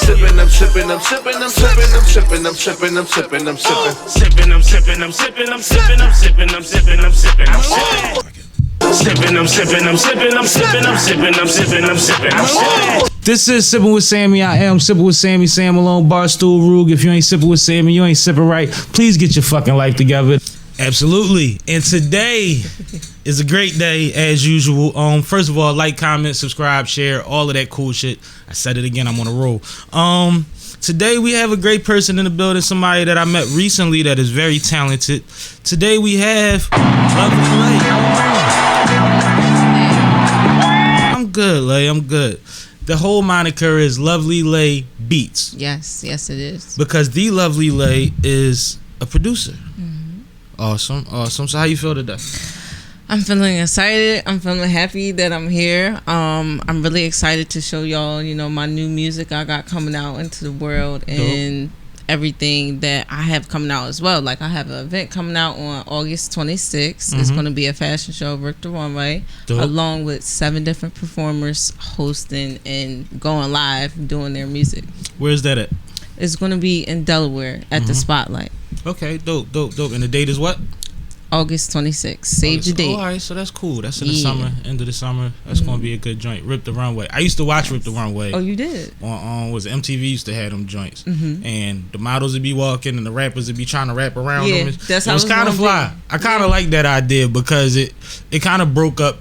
sipping, I'm sipping, I'm sipping, I'm sipping, I'm sipping, I'm sipping, I'm sipping, I'm sipping. Sipping, I'm sipping, I'm sipping, I'm sipping, I'm sipping, I'm sipping, I'm sipping, I'm sipping. Sipping, I'm sipping, I'm sipping, I'm sipping, I'm sipping, I'm sipping, I'm sipping, I'm sipping. This is Sippin' with Sammie. I am Sippin' with Sammie, Sam Malone, Barstool, Rug. If you ain't sipping with Sammie, you ain't sipping right. Please get your fucking life together. Absolutely. And today is a great day as usual. First of all, like, comment, subscribe, share, all of that cool shit. I said it again, I'm on a roll. Today we have a great person in the building, somebody that I met recently that is very talented. Today we have Lovely Lay. I'm good, Lay, I'm good. The whole moniker is Lovely Lay Beats. Yes, it is. Because the Lovely Lay is a producer. Awesome. So how you feel today? I'm feeling excited. I'm feeling happy that I'm here. I'm really excited to show y'all, my new music I got coming out into the world and everything that I have coming out as well. Like I have an event coming out on August 26th. It's going to be a fashion show, Rick the Runway, along with 7 different performers hosting and going live doing their music. Where's that at? It's going to be in Delaware at the Spotlight. Okay, dope. And the date is what? August 26th. Save the date. All right, so that's cool. That's in the summer, end of the summer. That's going to be a good joint. Rip the Runway. I used to watch Rip the Runway. Oh, you did? Was MTV used to have them joints. And the models would be walking and the rappers would be trying to rap around them. That's how it was kind of fly. I kind of like that idea because it kind of broke up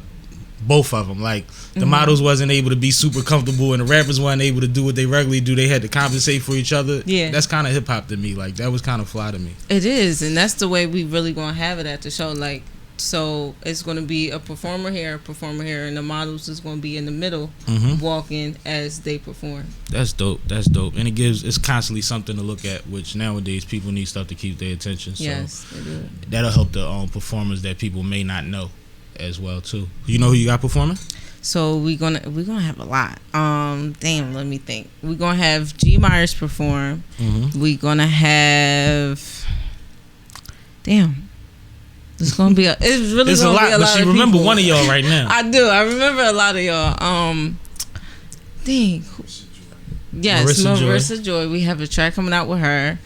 both of them. Like the models wasn't able to be super comfortable and the rappers weren't able to do what they regularly do. They had to compensate for each other. Yeah, that's kind of hip hop to me. Like that was kind of fly to me. It is, and that's the way we really gonna have it at the show. Like, so it's gonna be a performer here, and the models is gonna be in the middle, walking as they perform. That's dope. And it's constantly something to look at, which nowadays people need stuff to keep their attention. So yes, they do. That'll help the performers that people may not know as well too. You know who you got performing? So we're gonna have a lot. Let me think. We're gonna have G Myers perform. We're gonna have. It's gonna be it's really it's gonna a lot, be a but lot she of remember people. one of y'all right now. I do. I remember a lot of y'all. Yes, Marissa Joy. We have a track coming out with her.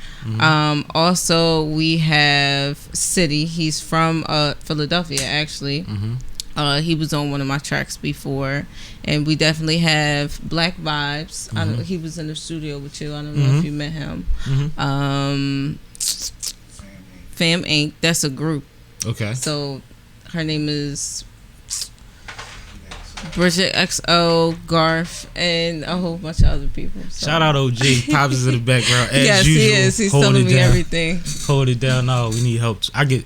Also, we have City. He's from Philadelphia, actually. He was on one of my tracks before, and we definitely have Black Vibes. He was in the studio with you. I don't know if you met him. Fam Inc. That's a group. Okay. So her name is Bridget XO, Garth, and a whole bunch of other people. So. Shout out OG. Pops is in the background as yes, usual. He is. He's telling me everything. Hold it down. No, we need help. I get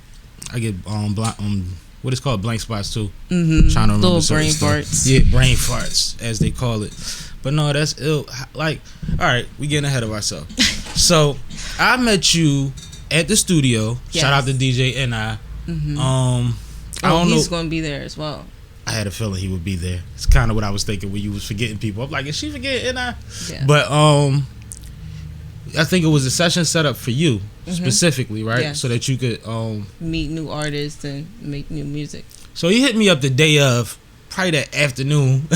what is called blank spots too. Trying to remember little brain farts. Yeah, brain farts as they call it. But no, that's ill. Like, all right, we getting ahead of ourselves. So I met you at the studio. Yes. Shout out to DJ NI. I don't know. He's going to be there as well. I had a feeling he would be there. It's kind of what I was thinking when you was forgetting people. I'm like, is she forgetting NI? Yeah. But I think it was a session set up for you specifically, right? Yes. So that you could meet new artists and make new music. So he hit me up the day of, probably that afternoon,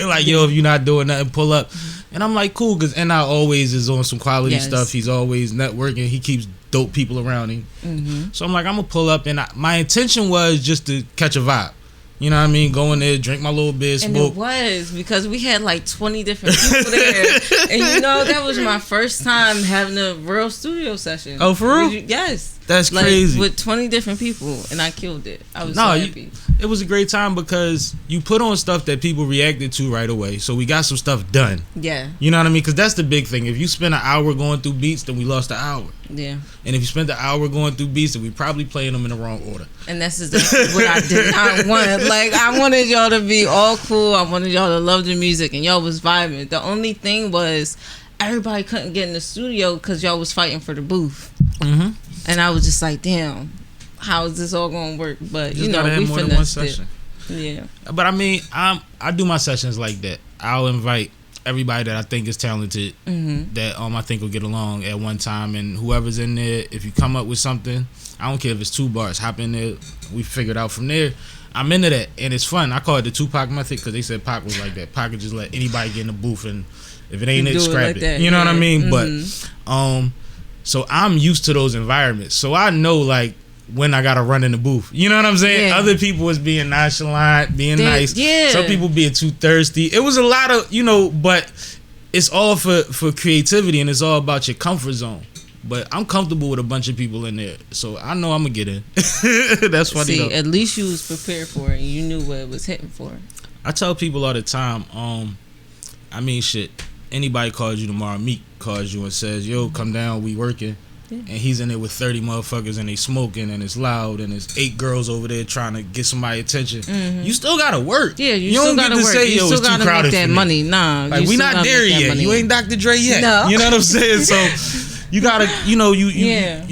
like, yo, if you're not doing nothing, pull up. And I'm like, cool, because NI always is on some quality stuff. He's always networking. He keeps dope people around him. So I'm like, I'm going to pull up. And my intention was just to catch a vibe. You know what I mean? Go in there, drink my little bit, smoke. And it was, because we had like 20 different people there. And that was my first time having a real studio session. Oh, for real? Yes. That's crazy. With 20 different people, and I killed it. I was so happy. It was a great time because you put on stuff that people reacted to right away. So we got some stuff done. Yeah. You know what I mean? Because that's the big thing. If you spend an hour going through beats, then we lost an hour. Yeah. And if you spend an hour going through beats, then we probably playing them in the wrong order. And that's exactly what I did not want. Like, I wanted y'all to be all cool. I wanted y'all to love the music, and y'all was vibing. The only thing was everybody couldn't get in the studio because y'all was fighting for the booth. And I was just like, damn, how is this all gonna work? But we finessed it. Yeah. But I mean, I do my sessions like that. I'll invite everybody that I think is talented, that I think will get along at one time, and whoever's in there, if you come up with something, I don't care if it's 2 bars, hop in there, we figure it out from there. I'm into that, and it's fun. I call it the Tupac method because they said Pac was like that. Pac could just let anybody get in the booth, and if it ain't it, scrap it. You know what I mean? But so I'm used to those environments, so I know like when I gotta run in the booth. You know what I'm saying? Yeah. Other people was being nonchalant, being nice. Yeah. Some people being too thirsty. It was a lot of, but it's all for creativity, and it's all about your comfort zone. But I'm comfortable with a bunch of people in there, so I know I'm gonna get in. That's funny. See, though. at least you was prepared for it and you knew what it was hitting for. I tell people all the time, I mean, shit, anybody calls you tomorrow, Meek calls you and says, yo, come down, we working. Yeah. And he's in there with 30 motherfuckers and they smoking and it's loud and there's 8 girls over there trying to get somebody attention. You still gotta work. Yeah, you don't still get gotta to work. say, You yo, still it's too gotta crowded make that for me. money. Nah, Like, we not there yet. You ain't Dr. Dre yet. No. You know what I'm saying? So you gotta, you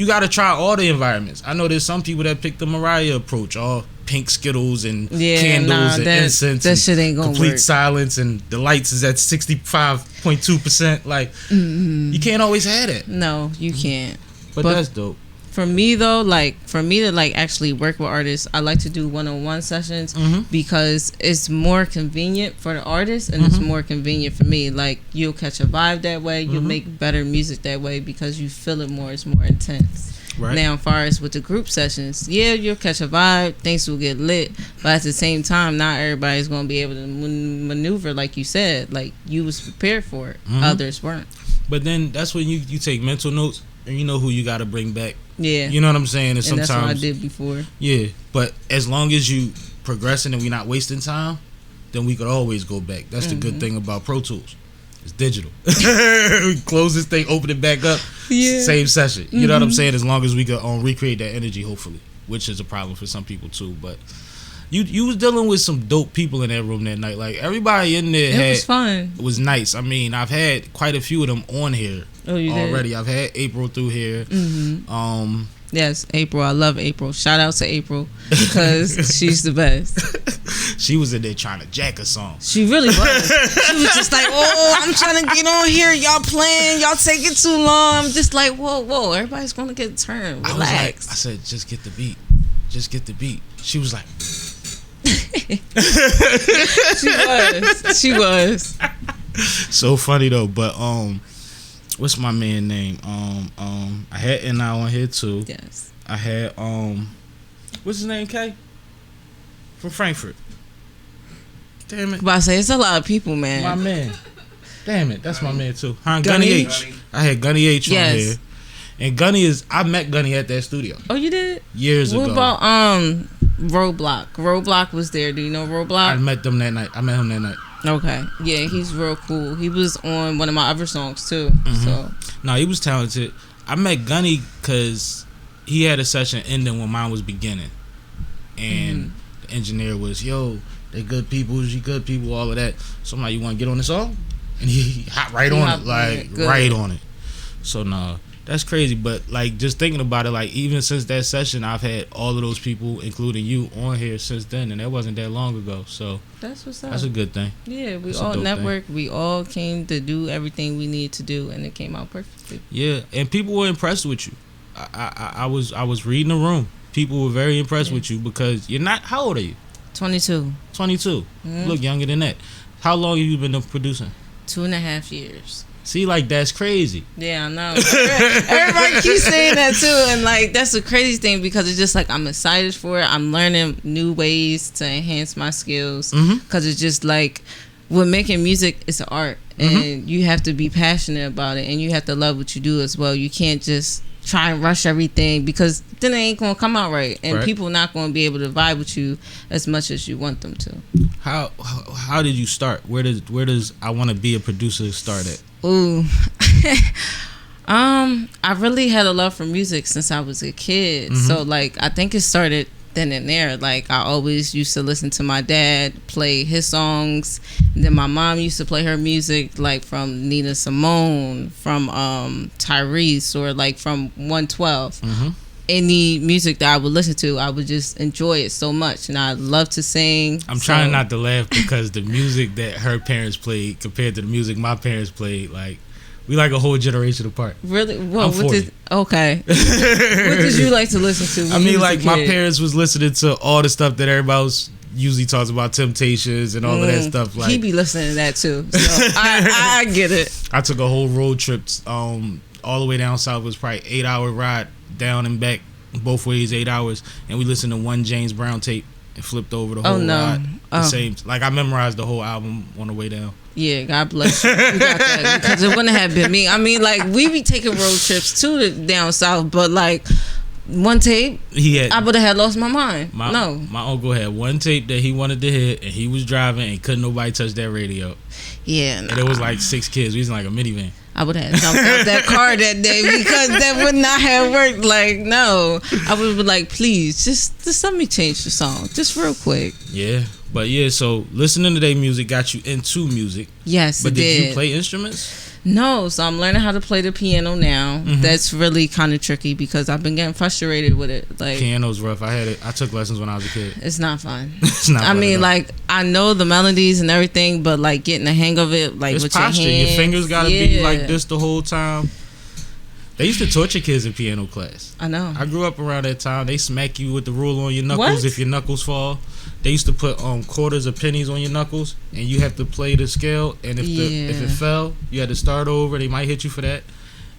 gotta try all the environments. I know there's some people that pick the Mariah approach, all pink Skittles and candles and incense. That shit ain't gonna complete work. Silence, and the lights is at 65.2%. Like, you can't always have that. No, you can't. But that's dope. For me though, like for me to like actually work with artists, I like to do one-on-one sessions because it's more convenient for the artist and it's more convenient for me. Like you'll catch a vibe that way, you'll make better music that way because you feel it more. It's more intense. Right. Now, as far as with the group sessions, yeah, you'll catch a vibe, things will get lit, but at the same time, not everybody's gonna be able to maneuver like you said. Like you was prepared for it, others weren't. But then that's when you take mental notes and you know who you got to bring back. Yeah, you know what I'm saying. And sometimes that's what I did before. Yeah, but as long as you progressing and we not wasting time, then we could always go back. That's the good thing about Pro Tools. It's digital. We close this thing, open it back up. Same session. You know what I'm saying? As long as we could recreate that energy, hopefully, which is a problem for some people too. But you was dealing with some dope people in that room that night. Like everybody in there was fun. It was nice. I mean, I've had quite a few of them on here already. Did? I've had April through here. Yes, April. I love April. Shout out to April because she's the best. She was in there trying to jack a song. She really was. She was just like, "Oh, I'm trying to get on here. Y'all playing. Y'all taking too long." I'm just like, "Whoa. Everybody's gonna get turned. Relax." I said, "Just get the beat. Just get the beat." She was like, She was. So funny though, but what's my man name? I had NI on here too. Yes. I had what's his name? K from Frankfurt. Damn it. But I say it's a lot of people, man. My man. Damn it, that's my man too. Gunny H. I had Gunny H on here. And Gunny I met Gunny at that studio. Oh, you did? Years ago. What about Roadblock? Roadblock was there. Do you know Roadblock? I met him that night. Okay. Yeah, he's real cool. He was on one of my other songs too. So no, he was talented. I met Gunny because he had a session ending when mine was beginning. And the engineer was, yo, they good people, she good people, all of that. So I'm like, you want to get on the song? And he hopped right on it. Like, right on it. So no. That's crazy, but like just thinking about it, like even since that session, I've had all of those people, including you, on here since then, and that wasn't that long ago. So that's what's up. That's a good thing. Yeah, we all networked. We all came to do everything we need to do, and it came out perfectly. Yeah, and people were impressed with you. I was reading the room. People were very impressed with you because you're not. How old are you? 22. 22. Look younger than that. How long have you been producing? 2.5 years. See, like, that's crazy. Yeah, I know. Everybody keeps saying that too, and like that's the crazy thing because it's just like I'm excited for it. I'm learning new ways to enhance my skills because it's just like with making music, it's an art, and you have to be passionate about it, and you have to love what you do as well. You can't just try and rush everything because then it ain't gonna come out right, and people not gonna be able to vibe with you as much as you want them to. How did you start? Where does I want to be a producer start at? Ooh. I really had a love for music since I was a kid. So like I think it started then and there. Like I always used to listen to my dad play his songs. And then my mom used to play her music like from Nina Simone, from Tyrese, or like from 112. Any music that I would listen to, I would just enjoy it so much, and I love to sing. I'm trying not to laugh because the music that her parents played compared to the music my parents played, like We like a whole generation apart. Really? Well, I'm 40. Okay. What did you like to listen to? I when you mean, was a like my kid? parents was listening to all the stuff that everybody was usually talks about, Temptations and all of that stuff. Like he be listening to that too. So I get it. I took a whole road trip, all the way down south. It was probably 8-hour ride down and back, both ways 8 hours, and we listened to one James Brown tape and flipped over the whole ride. The same, like I memorized the whole album on the way down. Yeah, God bless you. You got that, because it wouldn't have been me. I mean, like we be taking road trips to the down south, but like one tape, I would have lost my mind. My uncle had one tape that he wanted to hit, and he was driving, and couldn't nobody touch that radio. Yeah, and it was like 6 kids. We was in like a minivan. I would have jumped out that car that day because that would not have worked. Like, no, I would be like, please, just let me change the song, just real quick. Yeah, but yeah, so listening to their music got you into music. Yes, but it did you play instruments? No, so I'm learning how to play the piano now. That's really kind of tricky because I've been getting frustrated with it. Like piano's rough. I took lessons when I was a kid. It's not fun. It's not. I mean, like I know the melodies and everything, but like getting the hang of it, like it's with posture. your hands, your fingers gotta be like this the whole time. They used to torture kids in piano class. I know. I grew up around that time. They smack you with the ruler on your knuckles if your knuckles fall. They used to put quarters or pennies on your knuckles, and you have to play the scale. And if it fell, you had to start over. They might hit you for that.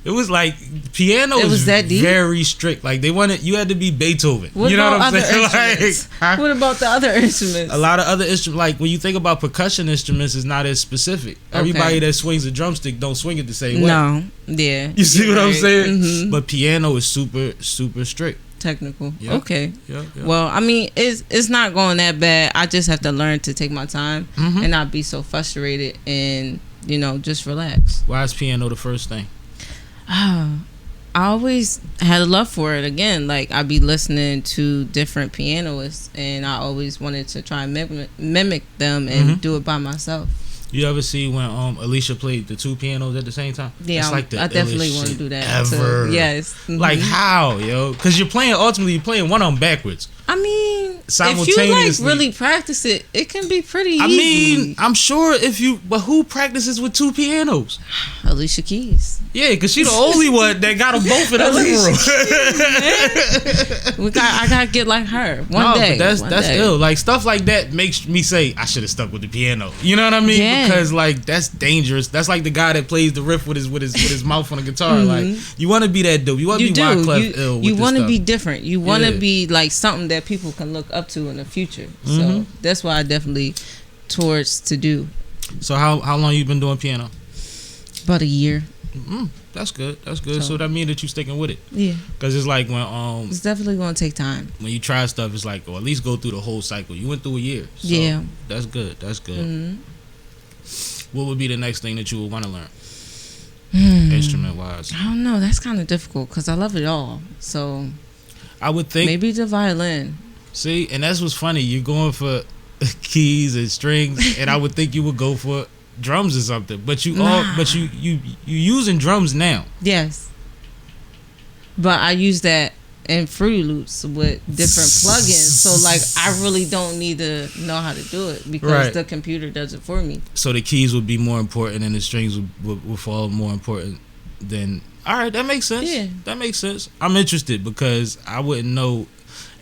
It was like piano was that deep? Very strict. Like you had to be Beethoven. You know what I'm saying? Like, what about the other instruments? A lot of other instruments, like when you think about percussion instruments, is not as specific. Everybody that swings a drumstick don't swing it the same way. No, yeah. You see what I'm saying? But piano is super, super strict. Technical. Yep. Okay. Yep. Well, I mean, it's not going that bad. I just have to learn to take my time and not be so frustrated and just relax. Why is piano the first thing? I always had a love for it. Again, like I'd be listening to different pianists, and I always wanted to try and mimic them and do it by myself. You ever see when Alicia played the two pianos at the same time? Yeah, it's like I definitely want to do that. Ever. Yes. Like how, yo? Because you're playing one of them backwards. I mean, if you like really practice it, it can be pretty easy. I mean, I'm sure but who practices with two pianos? Alicia Keys. Yeah, because she's the only one that got them both in the living room. I gotta get like her one day. But that's ill. Like stuff like that makes me say I should have stuck with the piano. You know what I mean? Yeah. Because like that's dangerous. That's like the guy that plays the riff with his mouth on the guitar. Like you want to be that dude. You want to be Wyclef ill. You want to be different. You want to be like something that people can look up to in the future. So that's why I definitely towards to do. So how long you been doing piano? About a year. That's good. That's good. So that means that you sticking with it. Yeah. Because it's like when it's definitely gonna take time. When you try stuff, it's like, or at least go through the whole cycle. You went through a year. So yeah. That's good. That's good. What would be the next thing that you would want to learn? Instrument wise. I don't know. That's kind of difficult because I love it all. So I would think maybe the violin. See, and that's what's funny. You're going for keys and strings, and I would think you would go for drums or something. But you using drums now. Yes. But I use that in Fruity Loops with different plugins. So like I really don't need to know how to do it because the computer does it for me. So the keys would be more important and the strings would fall more important than. All right, that makes sense. Yeah. That makes sense. I'm interested because I wouldn't know.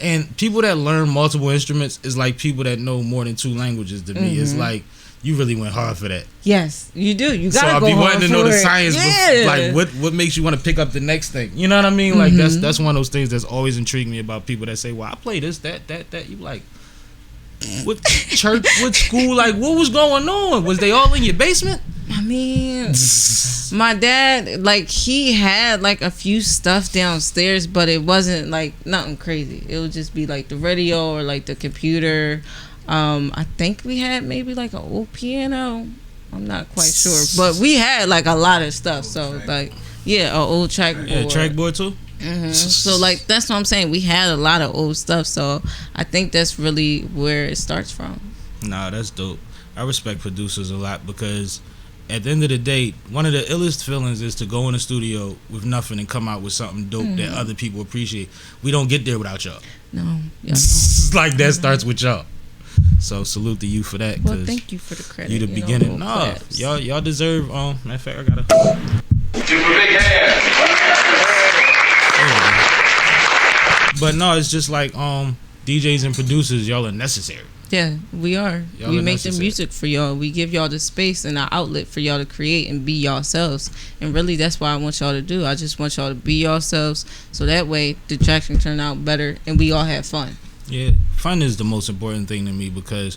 And people that learn multiple instruments is like people that know more than 2 languages to me. It's like you really went hard for that. Yes, you do. You gotta go hard for it. So I'd be wanting to know the science. Yeah. Like what makes you want to pick up the next thing? You know what I mean? Like that's one of those things that's always intrigued me about people that say, "Well, I play this, that." You like, what church, what school? Like, what was going on? Was they all in your basement? I mean, my dad, like, he had like a few stuff downstairs, but it wasn't like nothing crazy. It would just be like the radio or like the computer. I think we had maybe like an old piano. I'm not quite sure, but we had like a lot of stuff. So like, yeah, an old trackboard. Yeah, trackboard too. So like that's what I'm saying. We had a lot of old stuff. So I think that's really where it starts from. Nah, that's dope. I respect producers a lot because at the end of the day, one of the illest feelings is to go in the studio with nothing and come out with something dope that other people appreciate. We don't get there without y'all. No, like that starts with y'all. So salute to you for that. Well, thank you for the credit. You the beginning. No, y'all deserve. Matter of fact, I gotta. Give him a big hand. But no, it's just like DJs and producers, y'all are necessary. Yeah, we are. Y'all We are make the necessary. music for y'all. We give y'all the space and an outlet for y'all to create and be yourselves. And really, that's what I want y'all to do. I just want y'all to be yourselves, so that way the track can turn out better and we all have fun. Yeah, fun is the most important thing to me because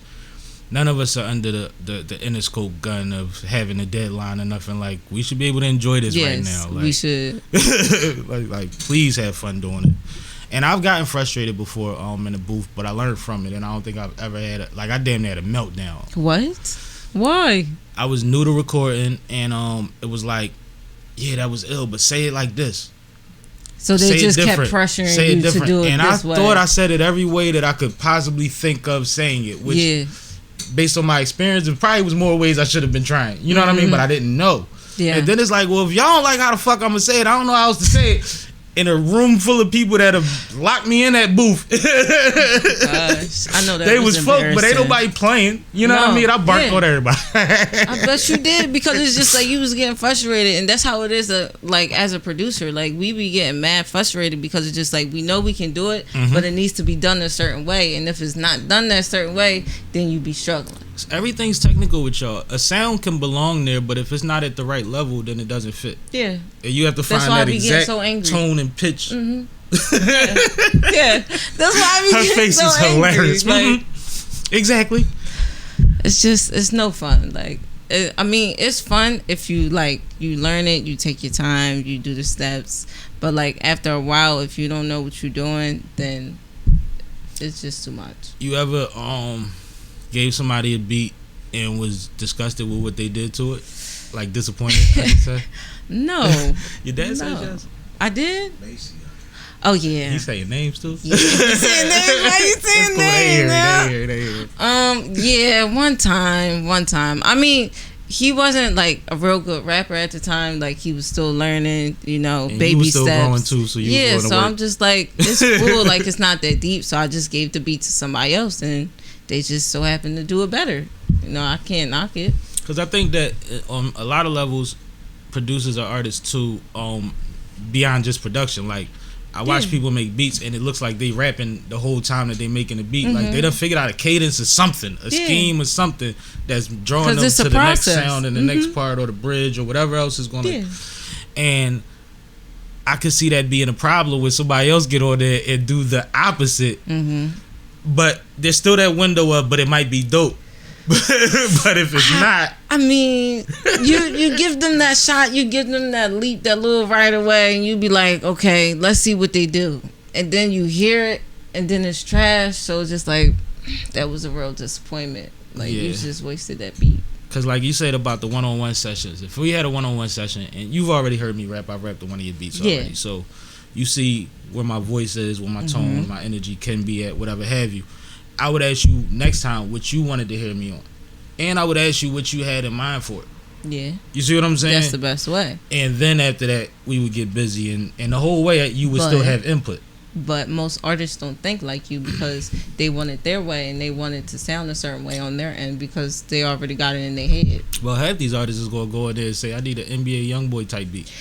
none of us are under the Interscope gun of having a deadline or nothing. Like, we should be able to enjoy this right Yes, now. Like, we should. like, please have fun doing it. And I've gotten frustrated before in the booth, but I learned from it, and I don't think I've ever had I damn near had a meltdown. What? Why? I was new to recording, and it was like, yeah, that was ill, but say it like this. So they Say it just kept different. pressuring Say it you to different. do it and this I way. thought I said it every way that I could possibly think of saying it, which, yeah. based on my experience, it probably was more ways I should have been trying. You know what I mean? But I didn't know. Yeah. And then it's like, well, if y'all don't like how the fuck I'm gonna say it, I don't know how else to say it. In a room full of people that have locked me in that booth. Gosh, I know that They was folk, but ain't embarrassing. nobody playing. You know what I No, mean? I barked yeah. on everybody. I bet you did, because it's just like you was getting frustrated, and that's how it is. Like, as a producer, like, we be getting mad frustrated because it's just like we know we can do it, but it needs to be done a certain way, and if it's not done that certain way, then you be struggling. Everything's technical with y'all. A sound can belong there, but if it's not at the right level, then it doesn't fit. Yeah, And you have to That's find why I that be getting exact so angry. tone and pitch. yeah. That's why I be Her getting face so is angry. hilarious. Like, Exactly. it's no fun. Like, I mean, it's fun if you learn it, you take your time, you do the steps. But like, after a while, if you don't know what you're doing, then it's just too much. You ever gave somebody a beat and was disgusted with what they did to it? Like, disappointed, I should say? No. Your dad said No. yes? I did? Oh, yeah. He saying names too? Yeah. You saying names? Why you saying It's cool. They hear names? it, they hear it. Yeah, one time. I mean, he wasn't like a real good rapper at the time. Like, he was still learning, you know, And baby you was still steps. growing too, so you was yeah, going to so work. I'm just like, it's cool. Like, it's not that deep. So I just gave the beat to somebody else, and they just so happened to do it better. You know, I can't knock it. Because I think that on a lot of levels, producers are artists too, beyond just production. Like, I watch people make beats and it looks like they rapping the whole time that they making the beat. Like, they done figured out a cadence or something, a scheme or something that's drawing 'Cause them it's to a the next process. sound and the next part or the bridge or whatever else is going to. Yeah. And I could see that being a problem when somebody else get on there and do the opposite. But there's still that window of, but it might be dope. But if it's not, I mean, you give them that shot, you give them that leap, that little right away, and you be like, okay, let's see what they do. And then you hear it, and then it's trash. So it's just like, that was a real disappointment. Like, you just wasted that beat. because like you said about the one-on-one sessions, if we had a one-on-one session, and you've already heard me rap, I've rapped on one of your beats already. So you see where my voice is, where my tone, my energy can be at, whatever have you. I would ask you next time what you wanted to hear me on. And I would ask you what you had in mind for it. Yeah. You see what I'm saying? That's the best way. And then after that, we would get busy. And the whole way, you would still have input. But most artists don't think like you because they want it their way and they want it to sound a certain way on their end because they already got it in their head. Well, half these artists is going to go in there and say, I need an NBA Youngboy type beat.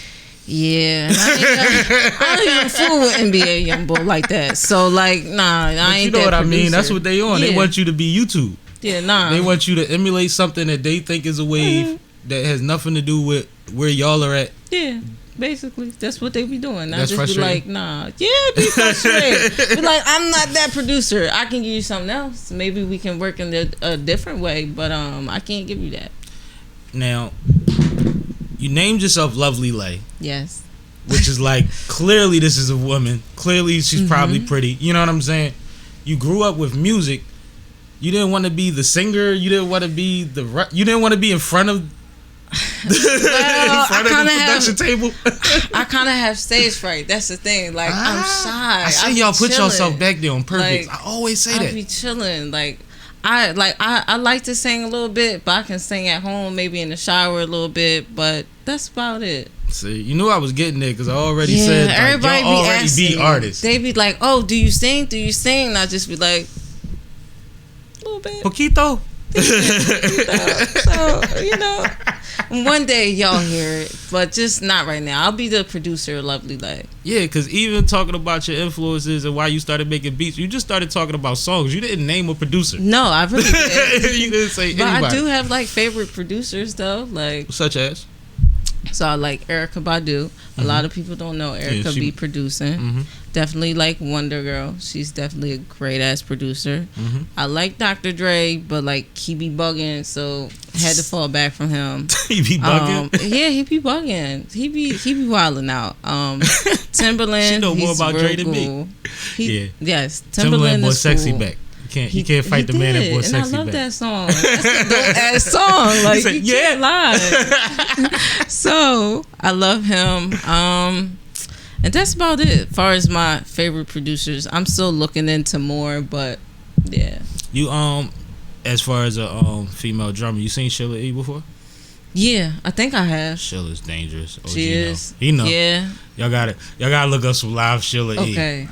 Yeah, I don't even fool with NBA Youngboy like that. So like, nah, I But ain't. you know that what I mean? producer. That's what they on. Yeah. They want you to be YouTube. Yeah, nah. They want you to emulate something that they think is a wave that has nothing to do with where y'all are at. Yeah, basically, that's what they be doing. I That's just be frustrating. like, nah. Yeah, be frustrated. Be like, I'm not that producer. I can give you something else. Maybe we can work in a different way, but I can't give you that. Now, you named yourself Lovely Lay. Yes. Which is like, clearly this is a woman. Clearly she's probably pretty. You know what I'm saying? You grew up with music. You didn't want to be the singer. You didn't want to be you didn't want to be in front of Well, the production table. I kind of have stage fright. That's the thing. Like, I'm shy. I say be y'all put chilling. yourself back there on purpose. Like, I always say I that. be chilling. Like, I like to sing a little bit, but I can sing at home, maybe in the shower a little bit, but that's about it. See, you knew I was getting there because I already said like, everybody y'all be already asking be artists. They be like, "Oh, do you sing? Do you sing?" And I just be like, a little bit. Poquito. So, you know, one day y'all hear it, but just not right now. I'll be the producer of Lovely Leg. Yeah, because even talking about your influences and why you started making beats, you just started talking about songs. You didn't name a producer. No, I really didn't. You didn't say But anybody. I do have like favorite producers though, like Such as? so I like Erykah Badu. A lot of people don't know Erykah she- be producing. Definitely like Wonder Girl. She's definitely a great ass producer. I like Dr. Dre, but like he be bugging, so had to fall back from him. He be bugging? Yeah, he be bugging. He be wilding out. Timberland. She know more he's about real Dre than me. cool. Yeah. Yes, Timberland brought is sexy cool. back. You can't fight the man that brought and I sexy love back. that song. That's a dope ass song. Like said, you can't lie. So I love him. And that's about it. As far as my favorite producers, I'm still looking into more, but yeah. You as far as a female drummer, you seen Sheila E before? Yeah, I think I have. Sheila's dangerous. OG She know. is. He know. Yeah. Y'all gotta look up some live Sheila E. Okay.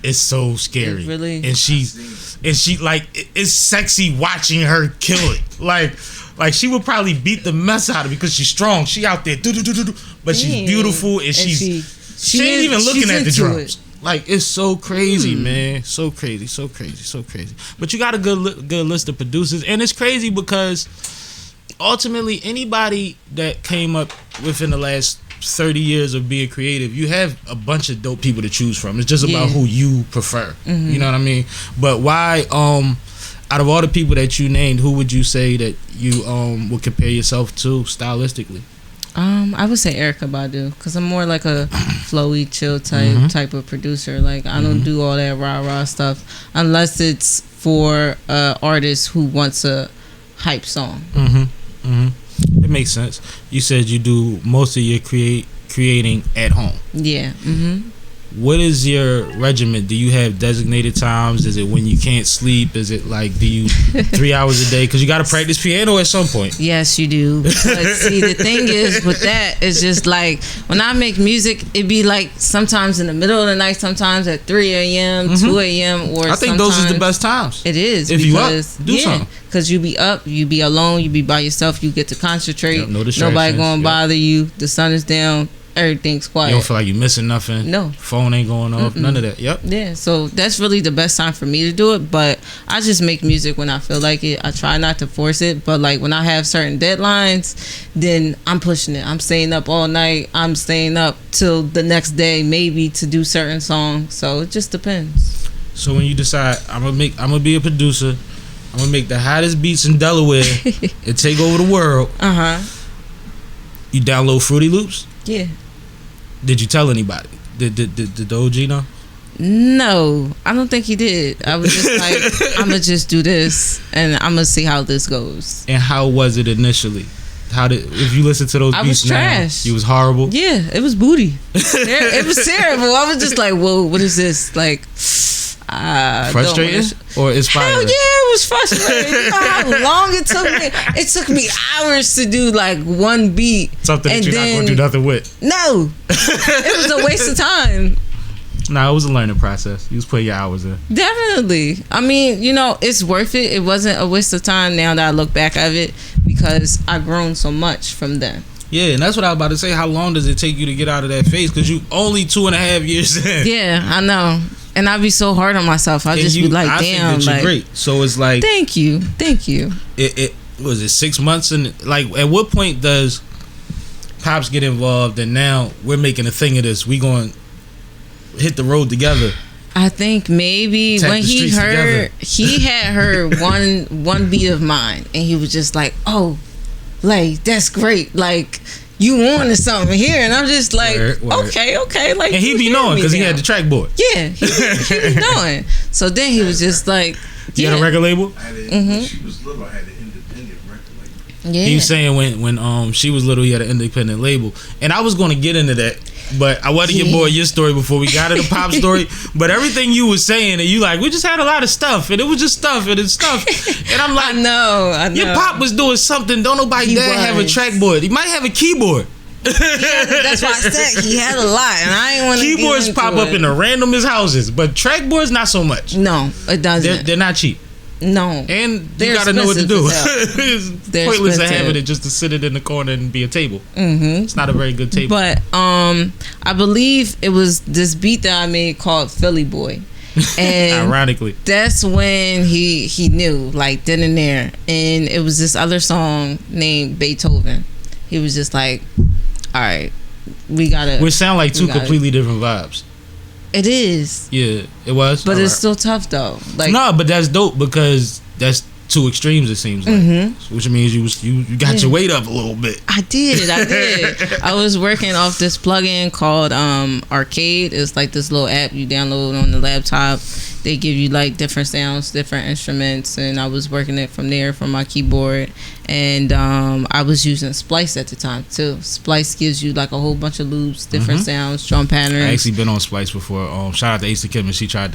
It's so scary. It really? And she like it's sexy watching her kill it. Like she would probably beat the mess out of it because she's strong. She out there but she's Dang. beautiful and she ain't even looking at the drums. It. Like it's so crazy, man. So crazy. But you got a good list of producers, and it's crazy because ultimately anybody that came up within the last 30 years of being creative, you have a bunch of dope people to choose from. It's just about who you prefer. You know what I mean? But why out of all the people that you named, who would you say that you would compare yourself to stylistically? I would say Erykah Badu because I'm more like a flowy, chill type of producer. Like I don't do all that rah stuff unless it's for artist who wants a hype song. It makes sense. You said you do most of your creating at home. Yeah. What is your regimen? Do you have designated times? Is it when you can't sleep? Is it like, do you 3 hours a day? Because you got to practice piano at some point. Yes, you do. But see, the thing is with that, it's just like when I make music, it be like sometimes in the middle of the night, sometimes at 3 a.m., 2 a.m. or I think those is the best times. It is. If you up, do something. Because you be up, you be alone, you be by yourself, you get to concentrate. Yep, no distractions. Nobody going to Yep. bother you. The sun is down. Everything's quiet. You don't feel like you're missing nothing. No. Phone ain't going off. None of that. Yep. Yeah, so that's really the best time for me to do it. But I just make music when I feel like it. I try not to force it. But like when I have certain deadlines, then I'm pushing it. I'm staying up all night. I'm staying up till the next day maybe to do certain songs. So it just depends. So when you decide I'm gonna be a producer, I'm gonna make the hottest beats in Delaware and take over the world. You download Fruity Loops? Yeah. Did you tell anybody? Did the OG know? No, I don't think he did. I was just like, I'm gonna just do this and I'm gonna see how this goes. And how was it initially? If you listen to those I beats was trash. now, you was horrible? Yeah, it was booty. It was terrible. I was just like, whoa, what is this? Like, frustrating or inspiring? Hell yeah, it was frustrating. You know how long it took me? It took me hours to do like one beat. Something that you're not going to do nothing with. No, it was a waste of time. Nah, it was a learning process. You was putting your hours in. Definitely. I mean, you know, it's worth it. It wasn't a waste of time now that I look back at it because I've grown so much from then. Yeah, and that's what I was about to say. How long does it take you to get out of that phase? Because you only 2.5 years in. Yeah, I know. And I be so hard on myself. I just be like, I damn. think that you're great. So it's like, thank you. It was it 6 months, and like, at what point does Pops get involved? And now we're making a thing of this. We going to hit the road together. I think maybe when he heard, he had heard one beat of mine, and he was just like, oh, like that's great, like you wanted something here, and I'm just like, word. Okay, like, and he be knowing because he had the track board. Yeah, he be knowing. So then he was just like, you had a record label. When she was little, I had an independent record label. Yeah. He was saying when she was little, he had an independent label, and I was going to get into that. But I wanted to get more of your story before we got to the Pop story. But everything you was saying, and you like, we just had a lot of stuff, and it was just stuff, and it's stuff. And I'm like, I know. Your Pop was doing something. Don't nobody dare have a track board. He might have a keyboard. That's why I said he had a lot, and I ain't want to. Keyboards pop up in the randomest houses, but track boards not so much. No, it doesn't. They're not cheap. No. And you They're got to know what to do. expensive as It's They're pointless to expensive. having it just to sit it in the corner and be a table. Mm-hmm. It's not a very good table. But I believe it was this beat that I made called Philly Boy. And Ironically. that's when he knew, like, then and there. And it was this other song named Beethoven. He was just like, all right, we gotta. Which sound like two gotta- completely different vibes. It is, Yeah, it was. but All it's right. still tough though. Like, No, but that's dope because that's two extremes, it seems like. Mhm. Which means you got your weight up a little bit. I did. I was working off this plugin called Arcade. It's like this little app you download on the laptop. They give you like different sounds, different instruments, and I was working it from there from my keyboard. And I was using Splice at the time too. Splice gives you like a whole bunch of loops, different sounds, drum patterns. I actually been on Splice before. Shout out to Ace the Kid, and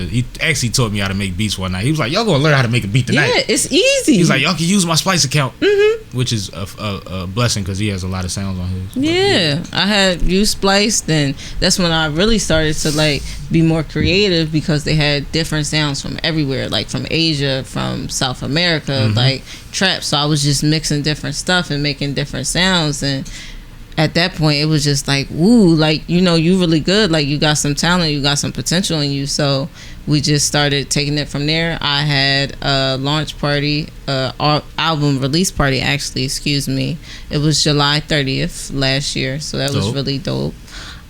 he actually taught me how to make beats one night. He was like, y'all gonna learn how to make a beat tonight. Yeah, it's easy. He's like, y'all can use my Splice account, which is a blessing because he has a lot of sounds on his. Yeah, I had used Splice. Then that's when I really started to like be more creative because they had different sounds from everywhere, like from Asia, from South America, like trap. So I was just mixing different stuff and making different sounds. And at that point, it was just like, woo, like, you know, you really good. Like, you got some talent, you got some potential in you. So we just started taking it from there. I had a launch party, album release party, actually, excuse me. It was July 30th last year. So that was Dope. really dope.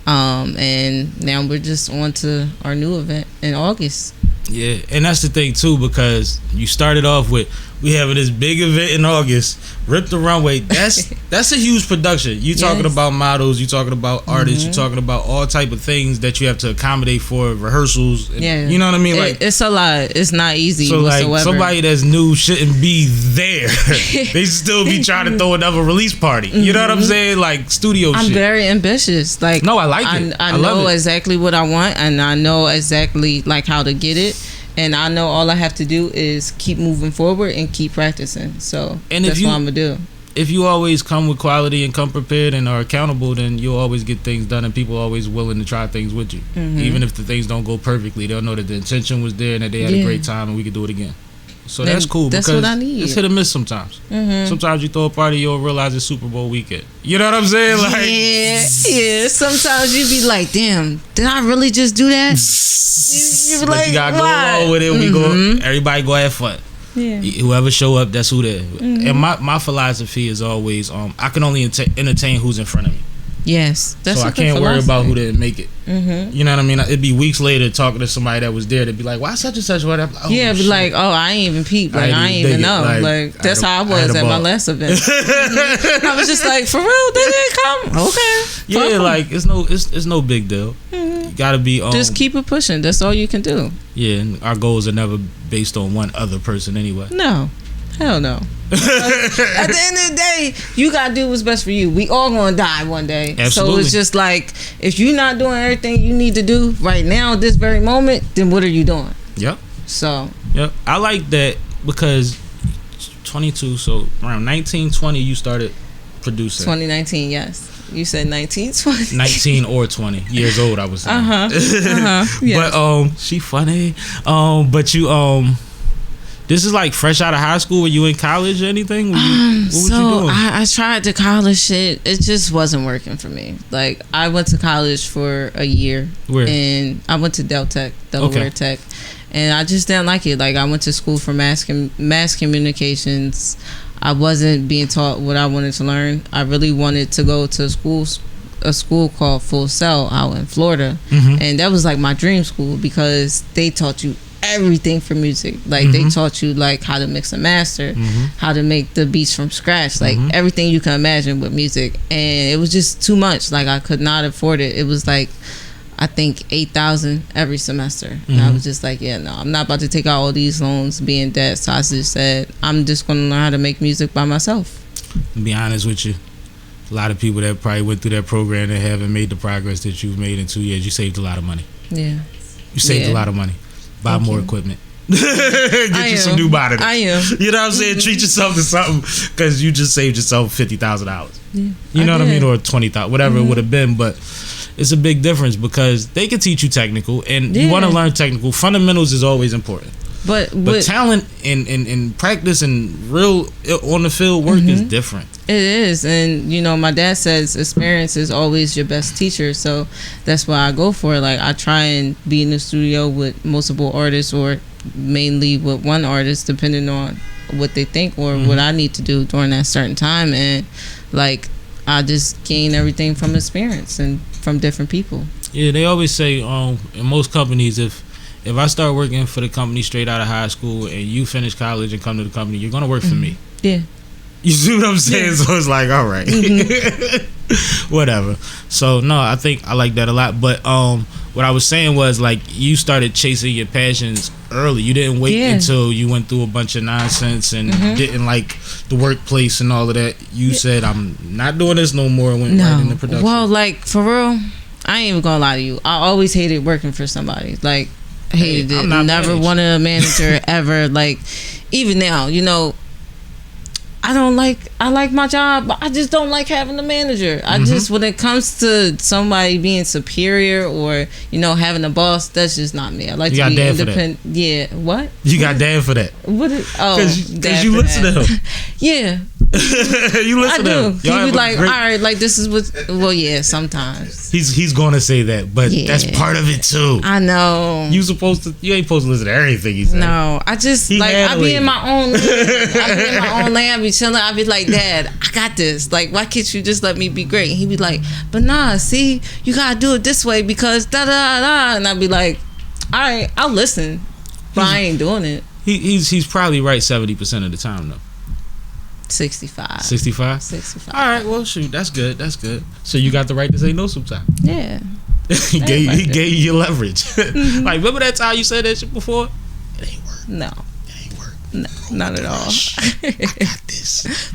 And now we're just on to our new event in August. Yeah, and that's the thing too, because you started off with we having this big event in August, Rip the Runway. That's a huge production. You talking Yes. about models, you talking about artists, you talking about all type of things that you have to accommodate for rehearsals. And, Yeah, you know what I mean? Like, it's a lot. It's not easy so like whatsoever. somebody that's new shouldn't be there. They still be trying to throw another release party. You know what I'm saying? Like studio I'm shit. very ambitious. Like, No, I like it. I I love know it. exactly what I want, and I know exactly like how to get it. And I know all I have to do is keep moving forward and keep practicing. So And if that's you- what I'm gonna do. If you always come with quality and come prepared and are accountable, then you'll always get things done, and people are always willing to try things with you. Even if the things don't go perfectly, they'll know that the intention was there and that they had a Yeah. great time and we could do it again. So And that's cool. that's because what I need. It's hit or miss sometimes. Sometimes you throw a party, you'll realize it's Super Bowl weekend. You know what I'm saying? Like, Yeah. Sometimes you be like, damn, did I really just do that? You be but like, you gotta why? go along with it. We go. Everybody go have fun. Yeah. Whoever show up, that's who there. And my philosophy is always, I can only entertain who's in front of me. Yes, that's So a I good can't worry about philosophy. who didn't make it. You know what I mean? It'd be weeks later talking to somebody that was there. They'd be like, "Why such and such?" What? Like, oh, Yeah, be shit. like, oh, I ain't even peep. Like, I ain't dig even it. know. Like, that's how I had was a at my ball. last event. I was just like, for real, they didn't come. Okay. Yeah, Fuck 'em. like it's no big deal. You gotta be Just keep it pushing. That's all you can do. Yeah, and our goals are never based on one other person anyway. No. Hell no. At the end of the day, you gotta do what's best for you. We all gonna die one day. So Absolutely. it's just like, if you're not doing everything you need to do right now at this very moment, then what are you doing? Yep. So Yep. I like that because 22, so around 19, 20, you started producing. 2019, yes. You said 1920. 19 or 20 years old, I was saying. Yeah. But she funny. But you this is like fresh out of high school. Were you in college or anything? What was you doing? I tried the college shit. It just wasn't working for me. Like, I went to college for a year. Where? And I went to Delaware Okay. Tech. And I just didn't like it. Like, I went to school for mass communications. I wasn't being taught what I wanted to learn. I really wanted to go to a school called Full Sail out in Florida. And that was like my dream school because they taught you everything for music. Like, they taught you like how to mix and master, how to make the beats from scratch, like everything you can imagine with music. And it was just too much. Like, I could not afford it. It was like, I think $8,000 every semester. And I was just like, yeah, no, I'm not about to take out all these loans, be in debt. So I just said, I'm just gonna learn how to make music by myself. To be honest with you, a lot of people that probably went through that program that haven't made the progress that you've made in 2 years, you saved a lot of money. Yeah. You saved Yeah. a lot of money. Buy more equipment. Get you some new monitors. I am. You know what I'm saying? Treat yourself to something because you just saved yourself $50,000. Yeah, You know what I mean? did. Or 20,000, whatever it would have been. But it's a big difference because they can teach you technical, and you Yeah. want to learn technical. Fundamentals is always important. But talent and practice and real on the field work is different. It is, and you know, my dad says experience is always your best teacher, so that's why I go for it. Like, I try and be in the studio with multiple artists, or mainly with one artist, depending on what they think or what I need to do during that certain time, and like, I just gain everything from experience and from different people. Yeah, they always say in most companies, if I start working for the company straight out of high school and you finish college and come to the company, you're gonna work for me. Yeah. You see what I'm saying? Yeah. So it's like, all right, whatever. So no, I think I like that a lot. But what I was saying was, like, you started chasing your passions early. You didn't wait until you went through a bunch of nonsense and didn't like the workplace and all of that. You said, I'm not doing this no more, and went right into production. Well, like, for real, I ain't even gonna lie to you. I always hated working for somebody. Like, hated it. Never wanted a manager ever. Like, even now, you know, I like my job, but I just don't like having a manager. I just, when it comes to somebody being superior or, you know, having a boss, that's just not me. I like to be independent. Yeah, what? You got dad for that. What is, because you listen to him. Yeah. You listen to him. He be like, all right, like, this is what, well, yeah, sometimes. He's going to say that, but that's part of it too. I know. You ain't supposed to listen to everything he says. No, I just, I be in my own lane. I be chilling. I be like, Dad, I got this. Like, why can't you just let me be great? And he be like, but nah, see, you gotta do it this way because da da da. And I be like, all right, I'll listen, but I ain't doing it. He's probably right 70% of the time though. 65. 65? 65. All right, well, shoot, that's good. That's good. So you got the right to say no sometimes. Yeah. he gave you your leverage. Like, remember that time you said that shit before? It ain't work. No. It ain't work. No, not at all. I got this.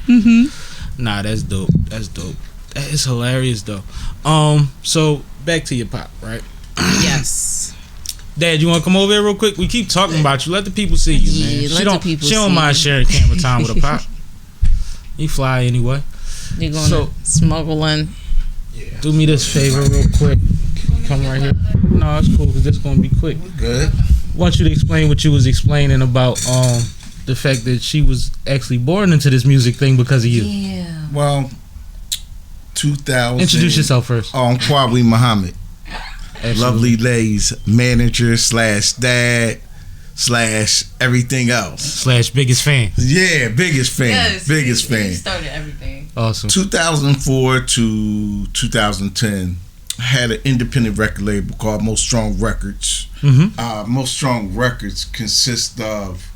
Nah, that's dope. That's dope. That is hilarious though. So back to your pop, right? Yes. Dad, you want to come over here real quick? We keep talking about you. Let the people see you, man. She don't mind sharing camera time with a pop. He fly anyway. You're gonna smuggle in. Yeah. Do me this favor real quick. Come right here. No, it's cool because this gonna be quick. Good. I want you to explain what you was explaining about the fact that she was actually born into this music thing because of you. Yeah. Well, 2000. Introduce yourself first. I'm Kwawi Muhammad. Absolutely. Lovely Lay's manager / dad / everything else / biggest fan. Yeah, biggest fan. Yes, biggest fan. He started everything. Awesome. 2004 to 2010, I had an independent record label called Most Strong Records. Most Strong Records consist of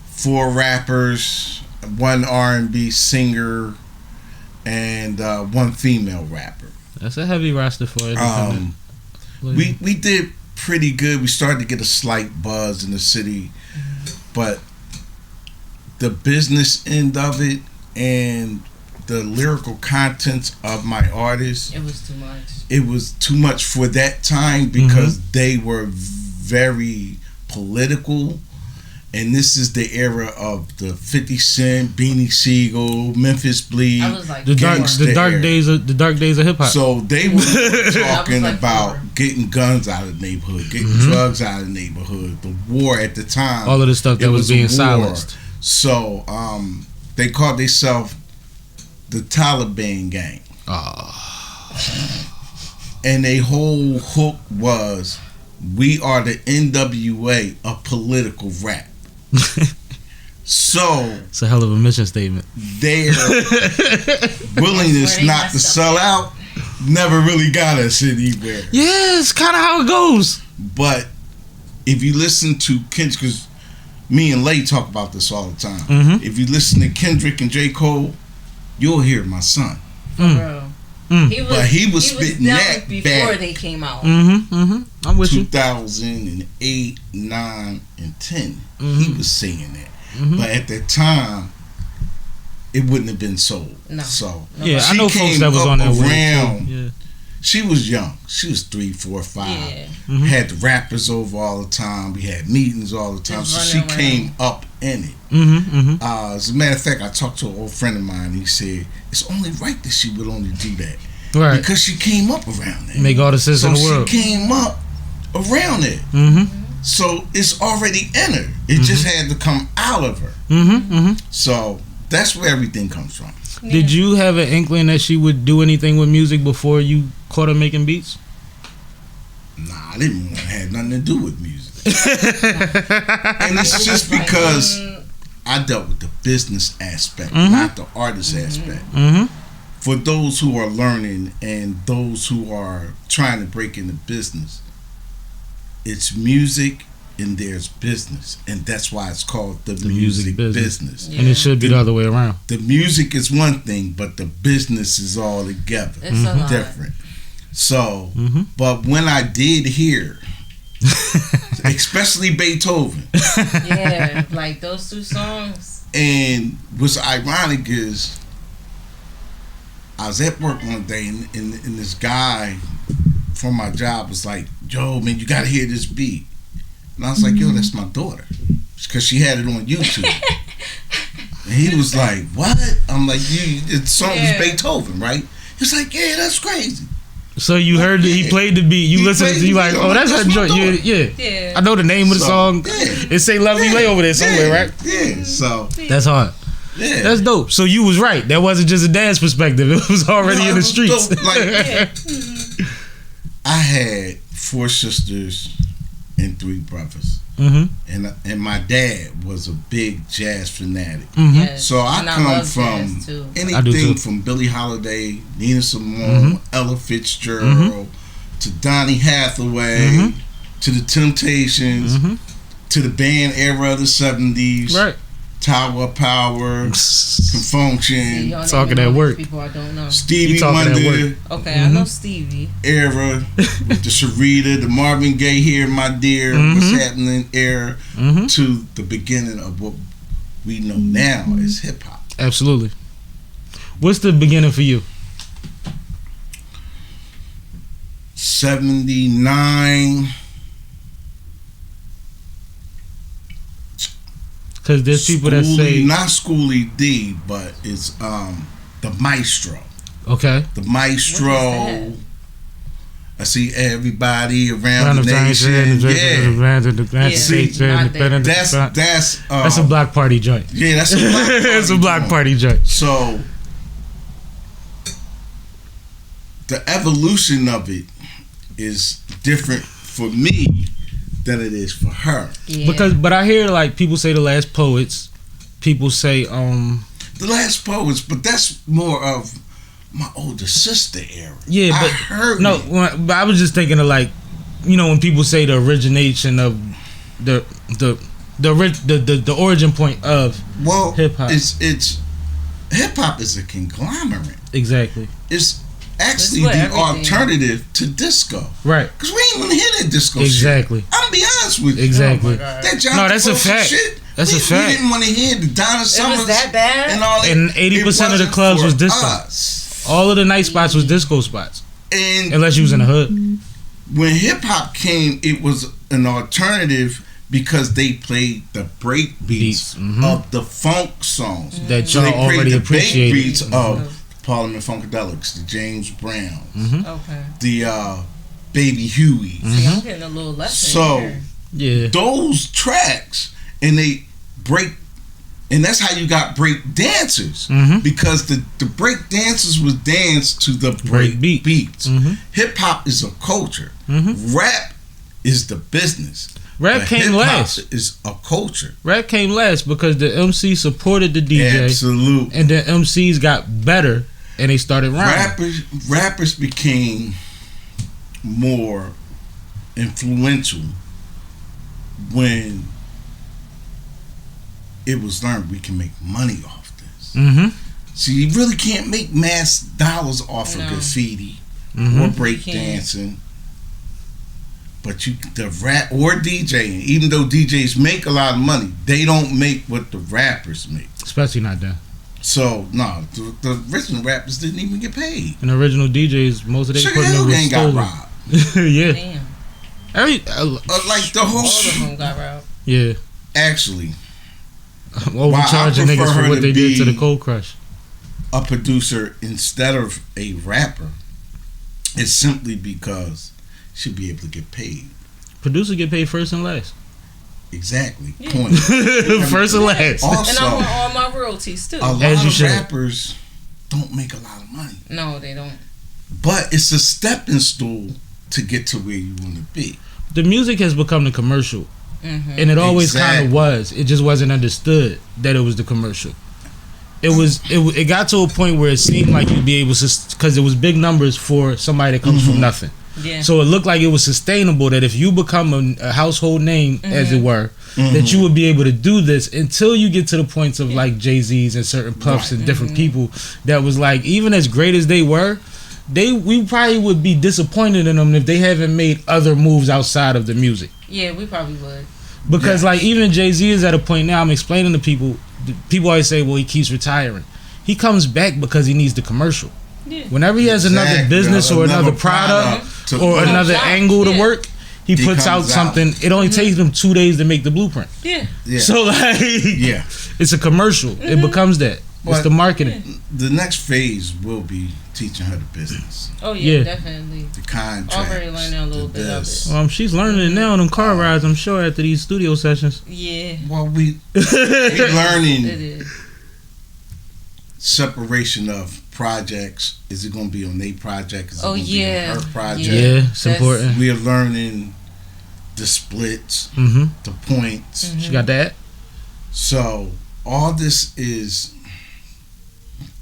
4 rappers, 1 R&B singer, and 1 female rapper. That's a heavy roster for it. We did pretty good. We started to get a slight buzz in the city, but the business end of it and the lyrical contents of my artists, It was too much. it was too much for that time because they were very political. And this is the era of the 50 Cent, Beanie Siegel, Memphis Bleed, I was like, the dark days of hip hop. So they were talking like about 4. getting guns out of the neighborhood, getting drugs out of the neighborhood, the war at the time. All of the stuff that was being a war. silenced. So they called themselves the Taliban gang. And their whole hook was, we are the NWA of political rap. So It's a hell of a mission statement. their willingness not to sell out never really got us anywhere. Yeah, it's kind of how it goes. But if you listen to Kendrick, because me and Lay talk about this all the time. If you listen to Kendrick and J. Cole, you'll hear my son. Bro. He was spitting that before back. they came out. I'm with you. 2008, 9, and 10. He was singing that. But at that time, it wouldn't have been sold. No. So Yeah, I she know folks came that was up on that around. wave too. Yeah. She was young. She was 3, 4, 5. Yeah. Had the rappers over all the time. We had meetings all the time. Just So she running came around. up in it. As a matter of fact, I talked to an old friend of mine. He said it's only right that she would only do that Right. because she came up around that. Make all the sense So in the world. she came up around it. So it's already in her. It just had to come out of her. So that's where everything comes from. Did you have an inkling that she would do anything with music before you caught her making beats? Nah, I didn't want to have nothing to do with music. And it's just because I dealt with the business aspect, not the artist aspect. For those who are learning and those who are trying to break into business, it's music and there's business, and that's why it's called the music business. And it should be the other way around. The music is one thing, but the business is all together. It's a lot. Different. So, but when I did hear, especially Beethoven, Yeah, like those two songs. and what's ironic is, I was at work one day, and this guy from my job was like, "Yo, man, you gotta hear this beat." And I was like, "Yo, that's my daughter," because she had it on YouTube. And he was like, "What?" I'm like, the song is Beethoven, right? He's like, "Yeah, that's crazy." So you heard that he played the beat. You listened to it, you like, oh, that's her joint. Yeah. I know the name of the song. Yeah. It say Love Me Lay over there somewhere, right? Yeah, so. That's hard. Yeah. That's dope. So you was right. That wasn't just a dance perspective. It was already in the streets. Dope. Like, I had 4 sisters and 3 brothers. And my dad was a big jazz fanatic. Yes. So I And come love from jazz, too. anything from Billie Holiday, Nina Simone, Ella Fitzgerald, to Donny Hathaway, to the Temptations, to the band era of the 70s, Right. Tower of Power, Confunction, Talking at work. People I don't know. Stevie You talking at Wonder work. Okay, I know Stevie. era, with the Sharita, the Marvin Gaye Here, My Dear, What's Happening era, to the beginning of what we know now as hip hop. Absolutely. What's the beginning for you? 79. Because there's people that say, not Schoolie D, but it's the Maestro. okay, The Maestro. What is I see everybody around the nation. That's a block party joint. Yeah, that's a block party. It's a block joint. party joint. So the evolution of it is different for me than it is for her. Yeah. But I hear like people say the last poets. People say The last poets, but that's more of my older sister era. yeah, I but heard no, it. but I was just thinking of like, you know, when people say the origination of the origin point of Well, hip-hop. It's hip hop is a conglomerate. exactly It's actually It's what the everything- alternative to disco. right. Cause we ain't gonna hear that disco Exactly. shit. I'm gonna be honest with you. Exactly. That John No, that's a Travolta fact. Shit, That's we, a fact. We didn't want to hear the Donna Summers that bad? and all that. And 80% of the It clubs was wasn't disco. for us. All of the night spots was disco spots, And unless you was in the hood. when hip hop came, it was an alternative because they played the break beats of the funk songs. That So y'all they played already the break appreciated. beats of Parliament Funkadelics, the James Browns, Okay. the Baby Huey. See, I'm getting a little lesson So here. Yeah. those tracks, and they break, and that's how you got break dancers, because the break dancers was danced to the break beat. beats. Hip hop is a culture. Rap is the business. Rap But came hip-hop last. is a culture. Rap came last because the MC supported the DJ, Absolutely. and the MCs got better, and they started rhyming. Rappers became more influential when it was learned we can make money off this. So you really can't make mass dollars off of graffiti or break dancing. But the rap or DJing, even though DJs make a lot of money, they don't make what the rappers make. Especially not them. So no, the original rappers didn't even get paid. And original DJs, most of their Sugar equipment Hill was Gang got stolen. robbed. Yeah. Damn. Like the whole All of them got robbed. Yeah. Actually, Overcharging I prefer niggas for her what to they did to be- the Cold Crush. a producer instead of a rapper is simply because she'll be able to get paid. Producer get paid first and last. Exactly. Yeah. Point. First and last. And I Also, want all my royalties too. a lot As you of should. rappers don't make a lot of money, No, they don't. but it's a stepping stool to get to where you want to be. The music has become the commercial, Mm-hmm. and it always kind Exactly. of was. It just wasn't understood that it was the commercial. It got to a point where it seemed like you'd be able to, because it was big numbers for somebody that comes from nothing. Yeah. So it looked like it was sustainable, that if you become a household name, as it were, that you would be able to do this until you get to the points of like Jay-Z's and certain Puffs and different people that was like, even as great as they were, we probably would be disappointed in them if they haven't made other moves outside of the music. Yeah, we probably would. Because Yeah. like even Jay-Z is at a point now, I'm explaining to people always say, well, he keeps retiring. He comes back because he needs the commercial. Yeah. Whenever he has another Exactly. business or another product to or push. another Yeah. angle to Yeah. work, he puts out comes something. out. It only takes him 2 days to make the blueprint. Yeah. Yeah. So like, Yeah. it's a commercial. It becomes that. It's But- the marketing. The next phase will be teaching her the business, Oh yeah, Yeah. definitely. the contracts. Already learning a little the bit of this. it. She's learning it now on them car rides, I'm sure, after these studio sessions. Yeah, Well, we it learning is. separation of projects. Is it going to be on their project? Is it Oh, gonna yeah. be on her project? Yeah, it's That's- important. We are learning the splits, Mm-hmm. the points. She got that. So all this is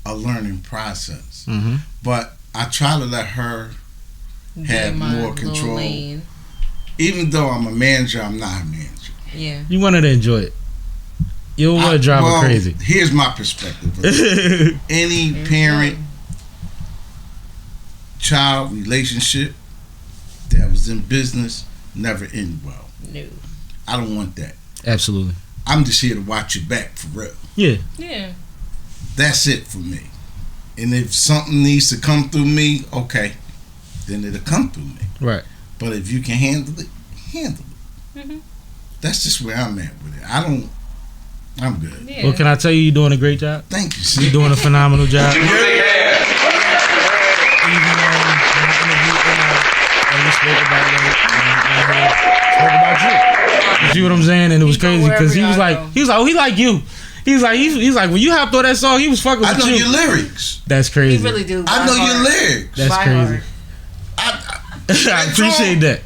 a learning process. Mm-hmm. But I try to let her Get have my more little control. lane. Even though I'm a manager, I'm not a manager. Yeah. You want her to enjoy it. You don't want to drive her crazy. Here's my perspective. Any parent child relationship that was in business never end well. No. I don't want that. Absolutely. I'm just here to watch your back for real. Yeah. Yeah. That's it for me. And if something needs to come through me, okay, then it'll come through me. Right. But if you can handle it, handle it. Mhm. That's just where I'm at with it. I'm good. Yeah. Well, can I tell you, you're doing a great job? Thank you, You're sis. doing a phenomenal job. Even in the interview, we spoke about you. You see what I'm saying? And it was He go crazy because he was wherever I like, go. oh, he like you. He's like when you hopped on that song, he was fucking I with know you. your lyrics. That's You crazy. really do. I by know your heart. lyrics. That's By crazy. heart. I appreciate that.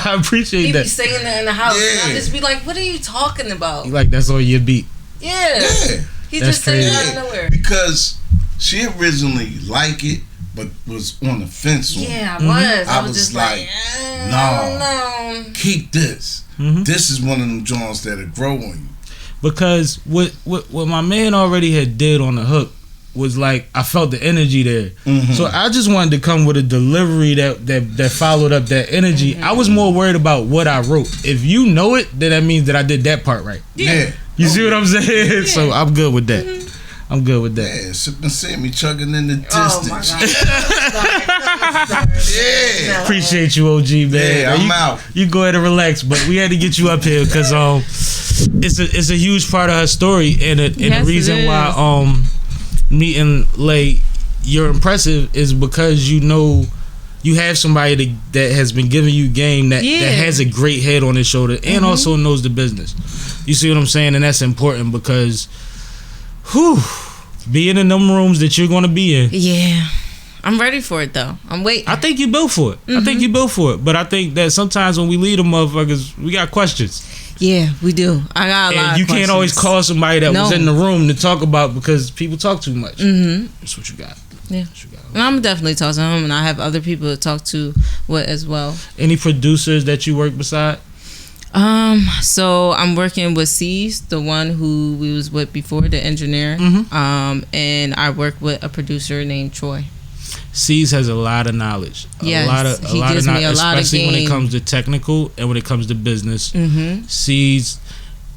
I appreciate He be that. singing that in the house. And I Yeah. just be like, what are you talking about? You like that's on your beat. Yeah. Yeah. He That's just singing crazy. out of nowhere. Because she originally liked it, but was on the fence on it. Yeah, I was. I I was was just like, like, no. no. Keep this. Mhm. This is one of them joints that'll grow on you. Because what my man already had did on the hook was like I felt the energy there. Mhm. So I just wanted to come with a delivery that followed up that energy. Mm-hmm. I was more worried about what I wrote. If you know it, then that means that I did that part right. Yeah. You see what I'm saying? So I'm good with that. I'm good with that. Yeah, SippinwitSammie chugging in the Oh my distance. God. Yeah. Appreciate you, OG man. Yeah, I'm you, out. You go ahead and relax, but we had to get you up here because it's a huge part of her story and Yes, the reason it why meeting Lay you're impressive is because you know you have somebody that has been giving you game that has a great head on his shoulder and also knows the business. You see what I'm saying? And that's important because being in them rooms that you're going to be in, Yeah. I'm ready for it though. I'm waiting. I think you built for it. I think you built for it. But I think that sometimes when we lead them motherfuckers, we got questions. Yeah, we do. I got a lot And of you can't always questions. call somebody that was No. in the room to talk about because people talk too much. That's what you got. Yeah. That's what you got. And I'm definitely talking to him, and I have other people to talk to with as well. Any producers that you work beside? So I'm working with C's, the one who we was with before, the engineer. And I work with a producer named Troy. C's has a lot of knowledge. Yes, a lot of he gives me a lot of especially when it game. comes to technical and when it comes to business. Mm-hmm. C's,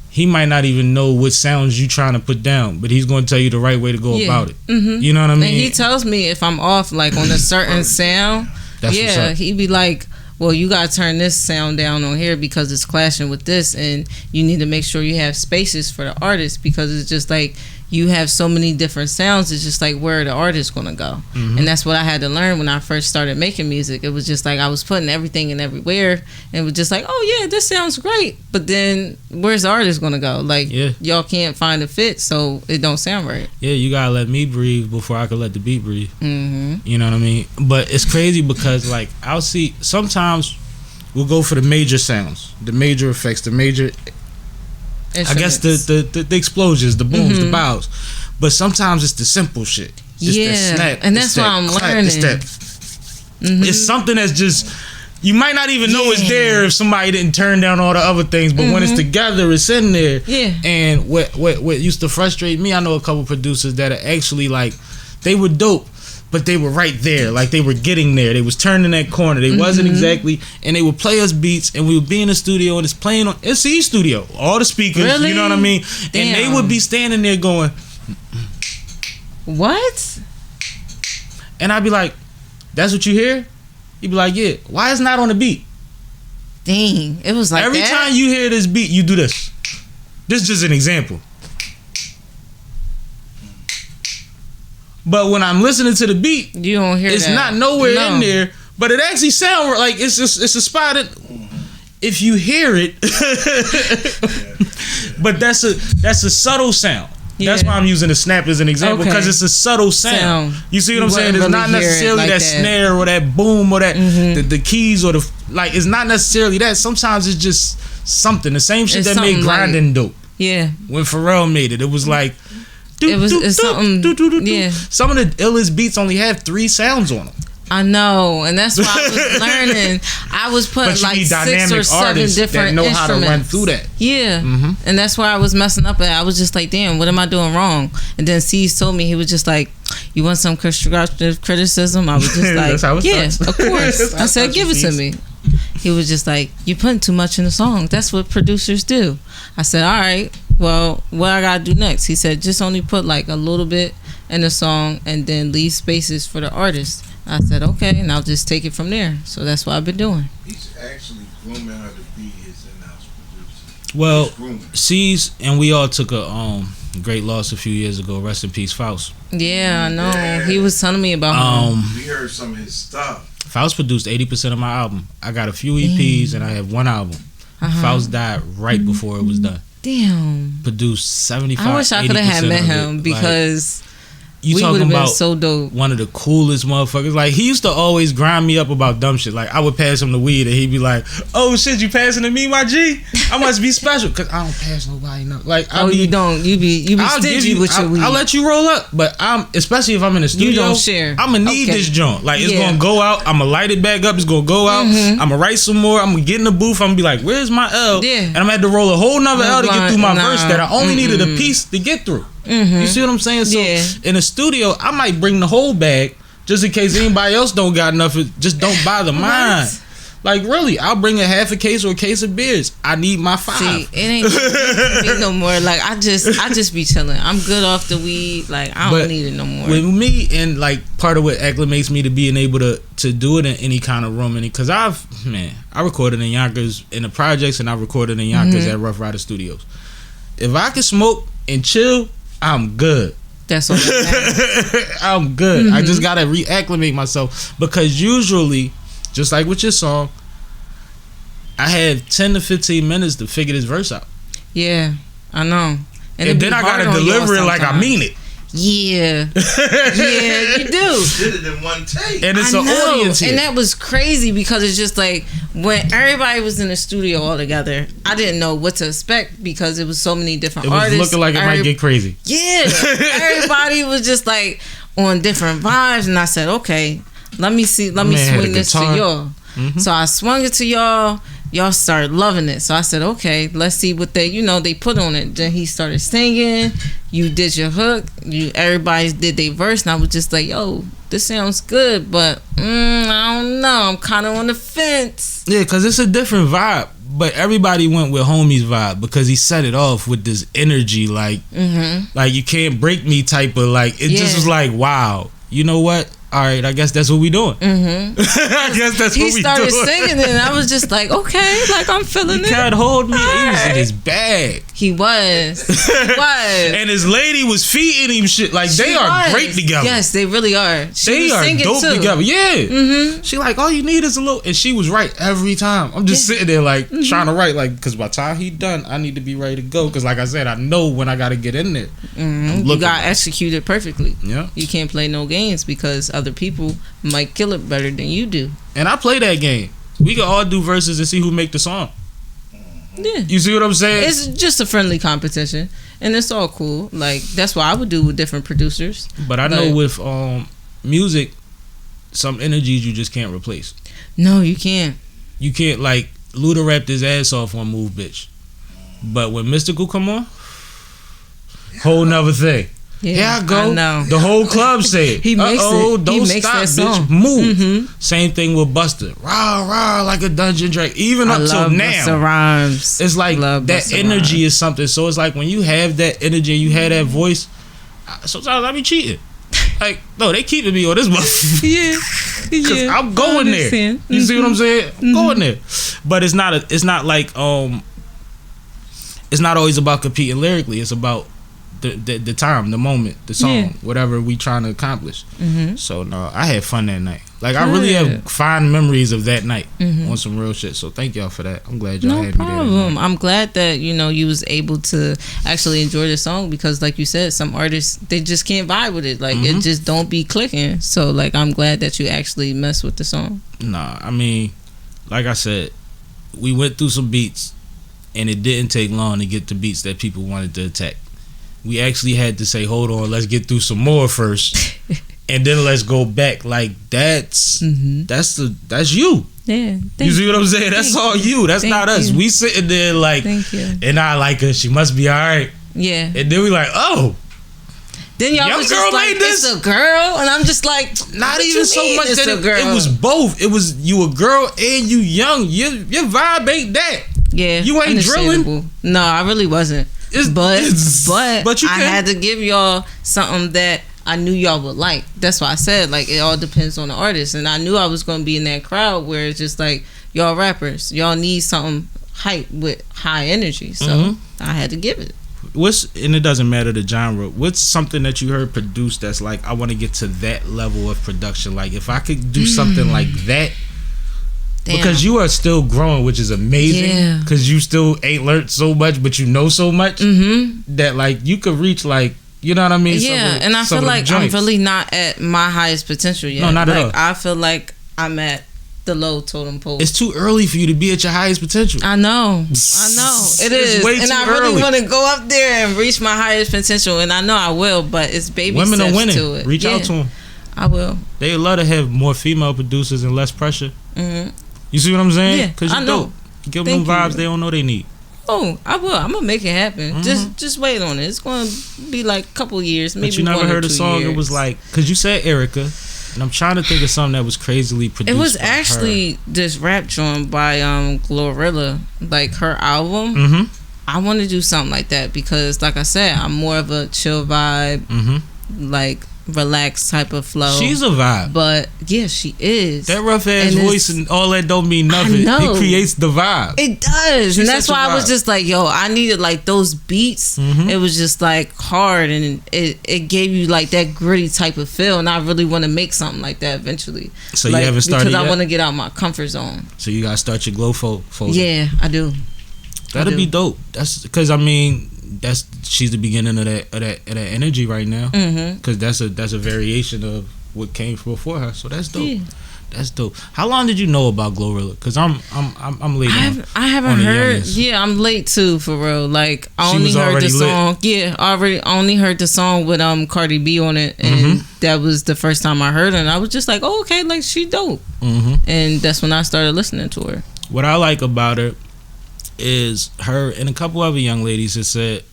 he might not even know what sounds you trying to put down, but he's going to tell you the right way to go about it. Mm-hmm. You know what I mean? And he tells me if I'm off, like on a certain sound. That's what's up. He'd be like, well, you got to turn this sound down on here because it's clashing with this, and you need to make sure you have spaces for the artist because it's just like you have so many different sounds. It's just like where the artist gonna go, and that's what I had to learn when I first started making music. It was just like I was putting everything in everywhere, and it was just like, oh yeah, this sounds great, but then where's the artist gonna go? Like y'all can't find a fit, so it don't sound right. Yeah, you gotta let me breathe before I can let the beat breathe. You know what I mean? But it's crazy because like I'll see sometimes we'll go for the major sounds, the major effects, the major. I guess the explosions, the booms, the bows, but sometimes it's the simple shit. It's that snap, and that's why I'm learning. It's something that's just you might not even know it's there if somebody didn't turn down all the other things, but when it's together, it's in there. And what used to frustrate me, I know a couple producers that are actually like they were dope, but they were right there, like they were getting there. They was turning that corner. They wasn't exactly, and they would play us beats, and we would be in the studio, and it's playing on SE studio, all the speakers, you know what I mean? Damn. And they would be standing there going, what? And I'd be like, that's what you hear? He'd be like, yeah. Why is it not on the beat? Dang, it was like every that? time you hear this beat, you do this. This is just an example. But when I'm listening to the beat, you don't hear it's that. not nowhere in there, but it actually sounds like it's a spot that if you hear it. But that's a subtle sound. That's why I'm using the snap as an example, because it's a subtle sound. You see what I'm saying? It's not necessarily like that snare or that boom or that the keys or the like. It's not necessarily that. Sometimes it's just something. The same shit that made grinding dope. Yeah. When Pharrell made it, it was like. It's something. Yeah. Some of the illest beats only have 3 sounds on them. I know, and that's why I was learning. I was putting like 6 or 7 different that know instruments. How to run through that. Yeah, and that's where I was messing up at. I was just like, damn, what am I doing wrong? And then C's told me, he was just like, you want some constructive criticism? I was just like, that's how it yeah, starts. of course. I said, give it to me. He was just like, you're putting too much in the song. That's what producers do. I said, all right, well, what I gotta do next? He said, just only put like a little bit in the song and then leave spaces for the artist. I said, okay, and I'll just take it from there. So that's what I've been doing. He's actually grooming her to be his in-house producer. Well, C's and we all took a great loss a few years ago. Rest in peace, Faust. Yeah, I know. Yeah. He was telling me about him. We heard some of his stuff. Faust produced 80% of my album. I got a few EPs and I have one album. Faust died right before it was done. Damn. Produced 75%. I wish I could have met him because you we would talking have been about so dope. One of the coolest motherfuckers. Like, he used to always grind me up about dumb shit. Like, I would pass him the weed and he'd be like, oh shit, you passing to me, my G? I must be special. Cause I don't pass nobody no. Like, you don't. You be stingy with your weed. I'll let you roll up, but especially if I'm in the studio, you don't share. I'm gonna need this joint. Like, it's gonna go out. I'm gonna light it back up. It's gonna go out. I'm gonna write some more. I'm gonna get in the booth. I'm gonna be like, where's my L? Yeah. And I'm gonna have to roll a whole nother L to get through my verse that I only needed a piece to get through. You see what I'm saying? So in the studio, I might bring the whole bag just in case anybody else don't got enough. Just don't bother mine. Like, really, I'll bring a half a case or a case of beers. I need my 5. See, it ain't no more. Like, I just be chilling. I'm good off the weed. Like, I don't need it no more. With me, and like part of what acclimates me to being able to do it in any kind of room, because I recorded in Yonkers in the projects, and I recorded in Yonkers at Rough Rider Studios. If I can smoke and chill, I'm good. That's what I'm good. I just gotta reacclimate myself, because usually, just like with your song, I have 10 to 15 minutes to figure this verse out. Yeah, I know. And then I gotta deliver it like I mean it. Yeah. Yeah, you do. You did it in one take. And it's an audience here. And that was crazy, because it's just like when everybody was in the studio all together, I didn't know what to expect, because it was so many different artists. It was looking like it might get crazy. Yeah. Everybody was just like on different vibes, and I said, okay, let me swing this to y'all. So I swung it to y'all. Y'all started loving it. So I said, okay, let's see what they put on it. Then he started singing. You did your hook. Everybody did their verse. And I was just like, yo, this sounds good, but I don't know. I'm kind of on the fence. Yeah, because it's a different vibe. But everybody went with Homie's vibe, because he set it off with this energy, like you can't break me type of, like, it just was like, wow. You know what? all right, I guess that's what we doing. Mm-hmm. I guess that's He what we started doing. singing it, and I was just like, okay, like I'm feeling He it. tried to hold me. He was in Alright. his bag. He was. And his lady was feeding him shit. Like, they She are was. great together. Yes, they really are. She They was are singing dope too. together. Yeah. Mm-hmm. She like, all you need is a little. And she was right every time. I'm just sitting there like trying to write, like, because by the time he done, I need to be ready to go. Because like I said, I know when I got to get in there. Mm-hmm. You got executed perfectly. Yeah. You can't play no games because other people might kill it better than you do. And I play that game. We can all do verses and see who make the song. Yeah. You see what I'm saying? It's just a friendly competition, and it's all cool. Like, that's what I would do with different producers. But I know with music, some energies you just can't replace. No, you can't. You can't, like, Luda rapped his ass off on Move Bitch. But when Mystical come on, whole nother thing. Yeah, Here I go. I know. The whole club said, He makes it. Don't He makes stop, that song. bitch. Move. Mhm. Same thing with Busta. Rah, rah, like a dungeon drake. Even I up till love now. Busta Rhymes. It's like Love that Busta energy Rhymes. is something. So it's like when you have that energy and you have that voice, sometimes I be cheating. Like, no, they keeping me on this motherfucker. Yeah. Cause Yeah. I'm going I there. understand. You see what I'm saying? I'm Mm-hmm. going there. But it's not like it's not always about competing lyrically. It's about the time, the moment, the song, Yeah. whatever we trying to accomplish. Mm-hmm. So no, I had fun that night. Like I really have fond memories of that night on some real shit. So thank y'all for that. I'm glad y'all No had me there. problem. I'm glad that you was able to actually enjoy the song because, like you said, some artists they just can't vibe with it. Like it just don't be clicking. So like I'm glad that you actually mess with the song. Nah, I mean, like I said, we went through some beats, and it didn't take long to get the beats that people wanted to attack. We actually had to say, hold on, let's get through some more first, and then let's go back. Like that's you. Yeah. You see what I'm saying? That's all you. That's not us. you. We sitting there like, Thank you. and I like her. She must be all right. Yeah. And then we like, oh, Then y'all Young was girl just like, made this? it's a girl, and I'm just like, not what even you so mean much it's that a girl? it was both. It was you a girl and you young. Your vibe ain't that. Yeah, You ain't drilling? understandable. No, I really wasn't. But But you I can. had to give y'all something that I knew y'all would like. That's why I said like it all depends on the artist, and I knew I was gonna be in that crowd where it's just like y'all rappers, y'all need something hype with high energy. So I had to give it. And it doesn't matter the genre. What's something that you heard produced that's like I want to get to that level of production? Like if I could do something like that. Damn. Because you are still growing, which is amazing. Yeah. Because you still ain't learned so much, but you know so much that like you could reach like, you know what I mean? Yeah, and I feel like I'm really not at my highest potential yet. No, not at all. I feel like I'm at the low totem pole. It's too early for you to be at your highest potential. I know. It It's is. way And too I really early. want to go up there and reach my highest potential. And I know I will, but it's baby Women steps are winning. to it. Reach out to them. I will. They love to have more female producers and less pressure. Mm-hmm. You see what I'm saying? Yeah, Because I you know. dope. You give them Thank vibes you. they don't know they need. Oh, I will. I'm gonna make it happen. Just wait on it. It's gonna be like a couple years, maybe. But you never 1 or heard a 2 song. years. It was like, because you said Erica, and I'm trying to think of something that was crazily produced. It was by actually this rap joint by Glorilla, like her album. her. I want to do something like that because, like I said, I'm more of a chill vibe, like relaxed type of flow. She's a vibe. But yeah, she is. That rough ass And voice and all that don't mean nothing. know. It creates the vibe. It does, She's and that's such a why I was vibe. just like, yo, I needed like those beats. It was just like hard, and it gave you like that gritty type of feel, and I really want to make something like that eventually. So you Like, haven't started because I yet? want to get out my comfort zone. So you gotta start your glow folder. Yeah, I do. That'll I be do. dope. That's because I mean she's the beginning of that energy right now. Because that's a variation of what came from before her. So that's dope. Yeah. That's dope. How long did you know about Glorilla? Because I'm late. I haven't on the heard. youngest. Yeah, I'm late too, for real. Like I She only was heard already the lit. song. Yeah, I only heard the song with Cardi B on it, and that was the first time I heard her, and I was just like, oh, okay, like she dope. And that's when I started listening to her. What I like about her is her and a couple other young ladies that said,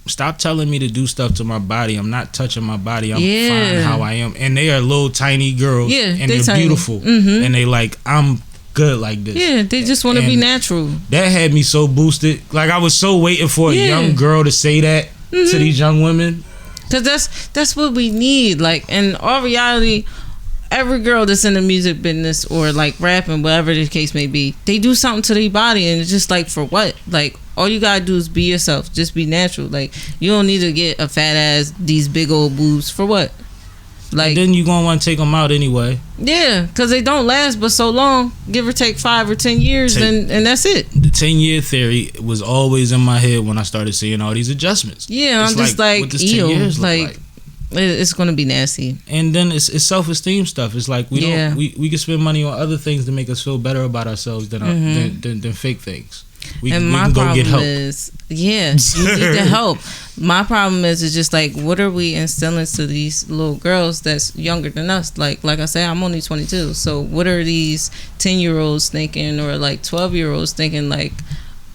stop telling me to do stuff to my body. I'm not touching my body. I'm fine how I am. And they are little tiny girls. Yeah, and they they're tiny. beautiful. And they like, I'm good like this. Yeah, they just want to be And natural. That had me so boosted. Like I was so waiting for a young girl to say that to these young women. Cause that's what we need. Like in all reality, every girl that's in the music business or like rapping, whatever the case may be, they do something to their body, and it's just like, for what? Like, all you gotta do is be yourself. Just be natural. Like, you don't need to get a fat ass, these big old boobs for what? Like, and then you gonna want to take them out anyway. Yeah, because they don't last but so long. Give or take 5 or 10 years, and that's it. The 10-year theory was always in my head when I started seeing all these adjustments. Yeah, it's I'm just like, what does 10 years look like? It's gonna be nasty. And then it's self-esteem stuff. It's like we can spend money on other things to make us feel better about ourselves than fake things. We my can go problem get help. is, you need the help. My problem is just like, what are we instilling to these little girls that's younger than us? Like I said, I'm only 22. So what are these 10-year-olds thinking, or like 12-year-olds thinking, like,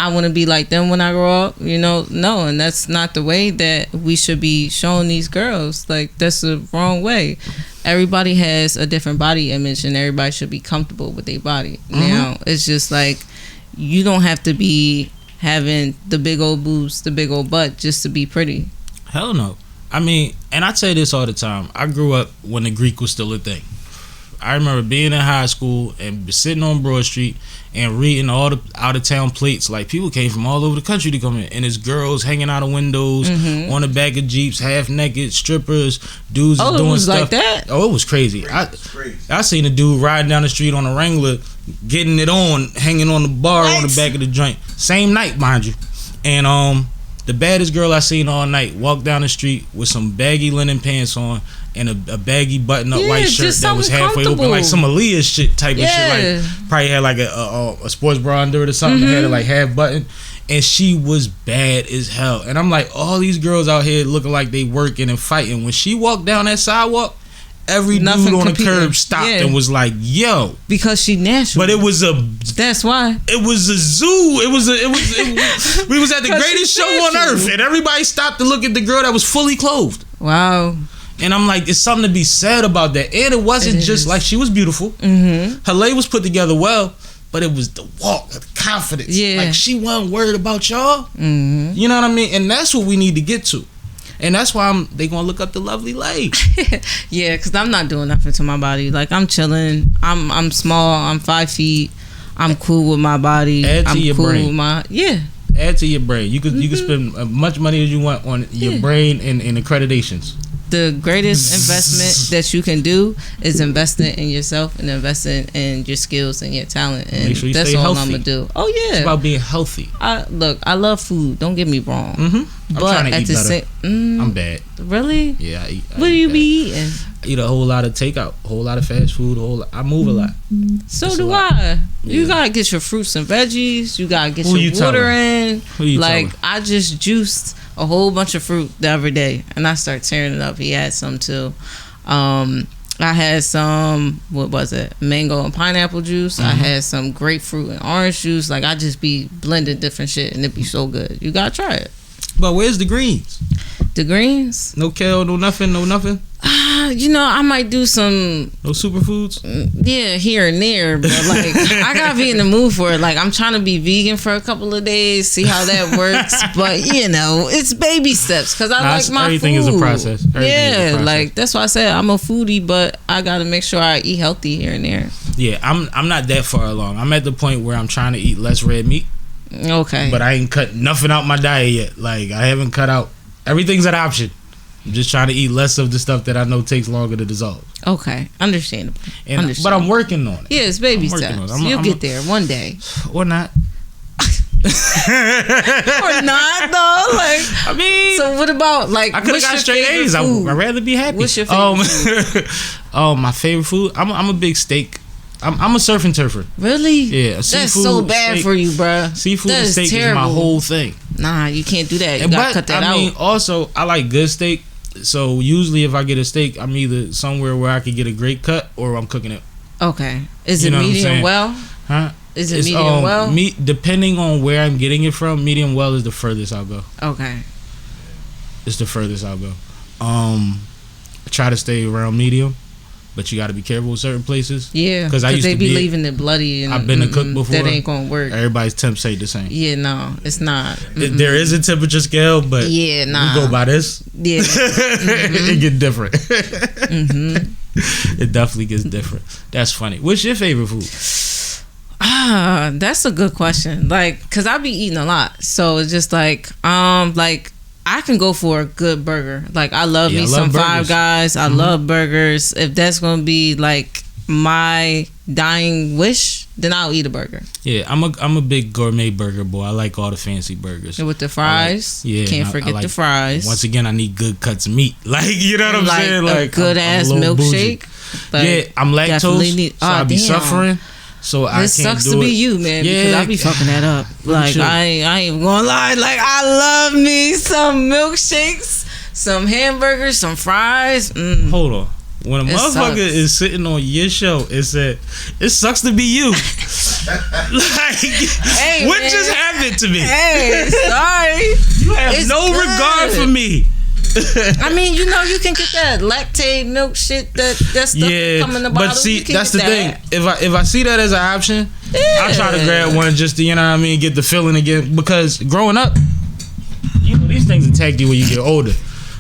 I want to be like them when I grow up? No, and that's not the way that we should be showing these girls. Like, that's the wrong way. Everybody has a different body image, and everybody should be comfortable with their body. Now, it's just like, you don't have to be having the big old boobs, the big old butt just to be pretty. Hell no. I mean, and I say this all the time. I grew up when the Greek was still a thing. I remember being in high school and sitting on Broad Street and reading all the out-of-town plates. Like, people came from all over the country to come in. And it's girls hanging out of windows, on the back of Jeeps, half-naked, strippers, dudes doing it was stuff. Like that? Oh, it was crazy. I seen a dude riding down the street on a Wrangler, getting it on, hanging on the bar on the back of the joint. Same night, mind you. And the baddest girl I seen all night walked down the street with some baggy linen pants on and a baggy button-up white shirt that was halfway open, like some Aaliyah shit type of shit. Like, probably had like a sports bra under it or something. Had it like half button, and she was bad as hell. And I'm like, all these girls out here looking like they working and fighting. When she walked down that sidewalk, every dude on the curb stopped and was like, "Yo," because she natural. But it was that's why it was a zoo. It was we was at the greatest show on earth, and everybody stopped to look at the girl that was fully clothed. Wow. And I'm like, it's something to be said about that. And it wasn't just like she was beautiful. Her lay was put together well, but it was the walk, the confidence. Yeah. Like, she wasn't worried about y'all. You know what I mean? And that's what we need to get to. And that's why they gonna look up the lovely lay. Yeah, because I'm not doing nothing to my body. Like, I'm chilling. I'm small. I'm 5 feet. I'm cool with my body. Add to I'm your cool brain. with my Add to your brain. You could spend as much money as you want on your brain and accreditations. The greatest investment that you can do is investing in yourself and investing in your skills and your talent, and make sure you that's stay all healthy. I'm gonna do. Oh yeah, it's about being healthy. I love food. Don't get me wrong. I'm trying to eat better. I'm bad. Really? Yeah, I eat. What do you be eating? I eat a whole lot of takeout, a whole lot of fast food. I move a lot. So do I. You gotta get your fruits and veggies. You gotta get your water in. Like, I just juiced a whole bunch of fruit the other day, and I started tearing it up. He had some too. I had some, what was it, mango and pineapple juice. I had some grapefruit and orange juice. Like, I just be blending different shit, and it be so good. You gotta try it. But where's the greens? The greens? No kale, no nothing. I might do some no superfoods. Yeah, here and there, but like, I gotta be in the mood for it. Like, I'm trying to be vegan for a couple of days, see how that works. But it's baby steps, because I like my everything food. Is a process. Like, that's why I said I'm a foodie, but I gotta make sure I eat healthy here and there. Yeah, I'm not that far along. I'm at the point where I'm trying to eat less red meat. Okay. But I ain't cut nothing out my diet yet. Like, I haven't cut out. Everything's an option. I'm just trying to eat less of the stuff that I know takes longer to dissolve. Okay, understandable. But I'm working on it. Yeah, it's baby steps. You'll get there one day. Or not. Or not, though. Like, I mean, so what about, like, I could have got straight A's. I'd rather be happy. What's your favorite food? My favorite food? I'm a big steak. I'm a surf and turfer. Really? Yeah. That's so bad for you, bruh. Seafood and steak is my whole thing. Nah, you can't do that. You gotta cut that out. I mean, also, I like good steak. So usually if I get a steak, I'm either somewhere where I could get a great cut or I'm cooking it. Okay. Is it medium well? Huh? Is it medium well? Depending on where I'm getting it from, medium well is the furthest I'll go. Okay. It's the furthest I'll go. I try to stay around medium, but you got to be careful with certain places. Yeah, because they be leaving it bloody. And I've been a cook before. That ain't gonna work. Everybody's temps ain't the same. Yeah, no, it's not. There is a temperature scale, but we go by this. Yeah, it get different. It definitely gets different. That's funny. What's your favorite food? That's a good question. Like, cause I be eating a lot, so it's just like I can go for a good burger. Like, I love me some Five Guys. I love burgers. If that's gonna be like my dying wish, then I'll eat a burger. Yeah, I'm a big gourmet burger boy. I like all the fancy burgers. And with the fries, can't forget the fries. Once again, I need good cuts of meat. Like, you know what I'm saying? Like, a good ass milkshake. Yeah, I'm lactose, so I be suffering. So I can't sucks do to be it. you, man, Yeah, because I be fucking that up. Like, I ain't gonna lie. Like, I love me some milkshakes, some hamburgers, some fries. Hold on. When a motherfucker is sitting on your show, it said, "It sucks to be you." Like, hey, what man. just happened to me? Hey, sorry. You have no regard for me. I mean, you know, you can get that lactate milk shit, that stuff that come in the bottle. But see, that's the thing. If I see that as an option, I try to grab one just to, you know what I mean, get the feeling again. Because growing up, you know, these things attack you when you get older.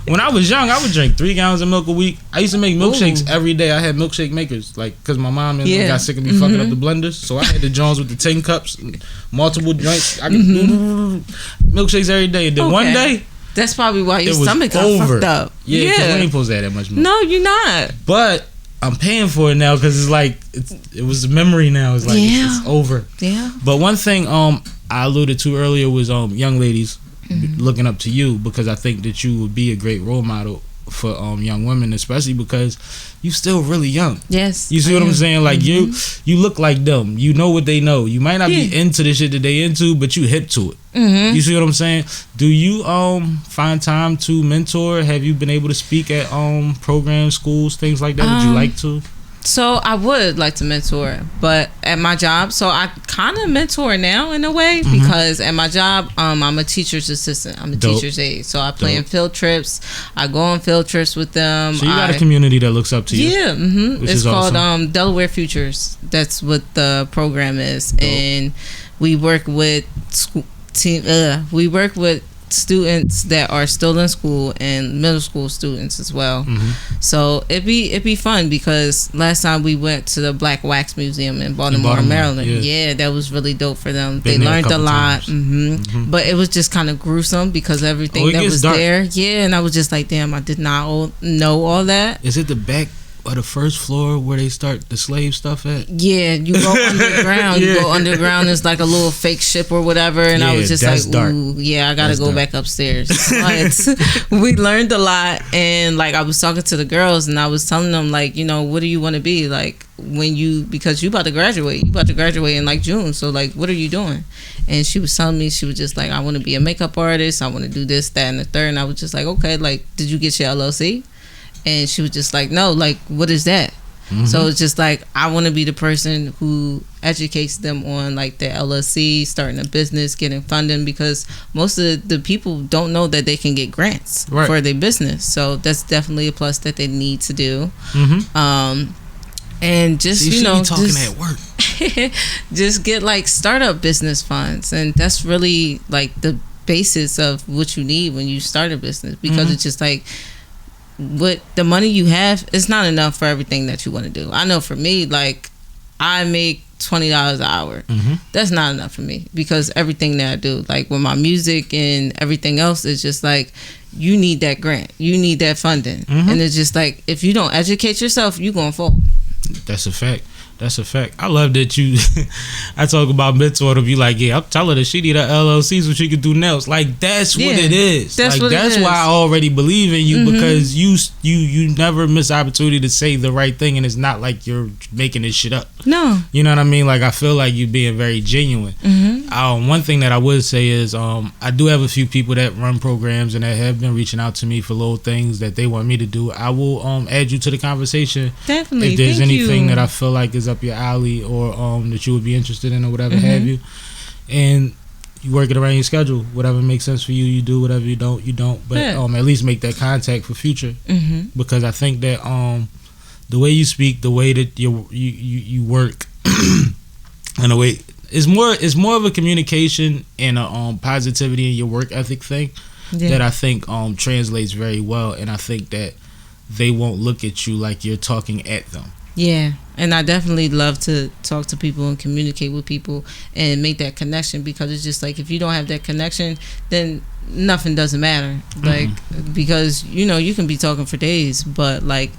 When I was young, I would drink 3 gallons of milk a week. I used to make milkshakes every day. I had milkshake makers, like, because my mom and got sick of me fucking up the blenders. So I had the Jones with the tin cups, and multiple drinks. I could do milkshakes every day. And then one day, that's probably why your stomach got fucked up. Yeah, because we ain't supposed to have that much milk. No, you're not. But I'm paying for it now because it's like it was a memory now. It's like it's over. Yeah. But one thing I alluded to earlier was young ladies looking up to you, because I think that you would be a great role model for young women, especially because you still really young. Yes. You see what I'm saying? Like you look like them. You know what they know. You might not be into the shit that they into, but you hip to it. You see what I'm saying? Do you find time to mentor? Have you been able to speak at programs, schools, things like that? Would you like to? So I would like to mentor, but at my job, so I kind of mentor now in a way, because at my job, I'm a teacher's assistant. I'm a teacher's aide. So I plan field trips. I go on field trips with them. So you got a community that looks up to you. Yeah. It's called awesome. Delaware Futures. That's what the program is. And we work with students that are still in school and middle school students as well. So it'd be fun, because last time we went to the Black Wax Museum in Baltimore, Maryland. Yeah, that was really dope for them. They learned a lot. But it was just kind of gruesome because everything that was dark there. Yeah, and I was just like, damn, I did not know all that. Is it the back or the first floor where they start the slave stuff at? Yeah, you go underground. You go underground. It's like a little fake ship or whatever. And I was just like, ooh, I gotta go back upstairs. But we learned a lot. And like, I was talking to the girls and I was telling them, like, you know, what do you want to be? Like, because you about to graduate. You about to graduate in like June. So like, what are you doing? And she was telling me, she was just like, I want to be a makeup artist. I want to do this, that, and the third. And I was just like, okay, like, did you get your LLC? And she was just like, no, like, what is that? So it's just like, I want to be the person who educates them on like their LLC, starting a business, getting funding, because most of the people don't know that they can get grants for their business. So that's definitely a plus that they need to do. And just, so you know, talking at work. Just get like startup business funds. And that's really like the basis of what you need when you start a business, because it's just like, what the money you have is not enough for everything that you want to do. I know for me, like, I make $20 an hour. That's not enough for me, because everything that I do, like with my music and everything else, is just like, you need that grant, you need that funding. And it's just like, if you don't educate yourself, you're gonna fall. That's a fact. That's a fact. I love that you I talk about mentor to be like, yeah, I'll tell her that she need a LLC so she can do nails. Like, that's what it is. That's like, what that's it is. why I already believe in you, because you never miss opportunity to say the right thing, and it's not like you're making this shit up. No. You know what I mean? Like, I feel like you're being very genuine. One thing that I would say is I do have a few people that run programs and that have been reaching out to me for little things that they want me to do. I will add you to the conversation. Definitely. If there's Thank anything you. that I feel like is up your alley, or that you would be interested in, or whatever have you, and you work it around your schedule. Whatever makes sense for you, you do. Whatever you don't, you don't. But at least make that contact for future, because I think that the way you speak, the way that you work, and the way it's more of a communication and a positivity in your work ethic thing that I think translates very well. And I think that they won't look at you like you're talking at them. Yeah, and I definitely love to talk to people and communicate with people and make that connection, because it's just like if you don't have that connection, then nothing doesn't matter. Like, because you can be talking for days, but like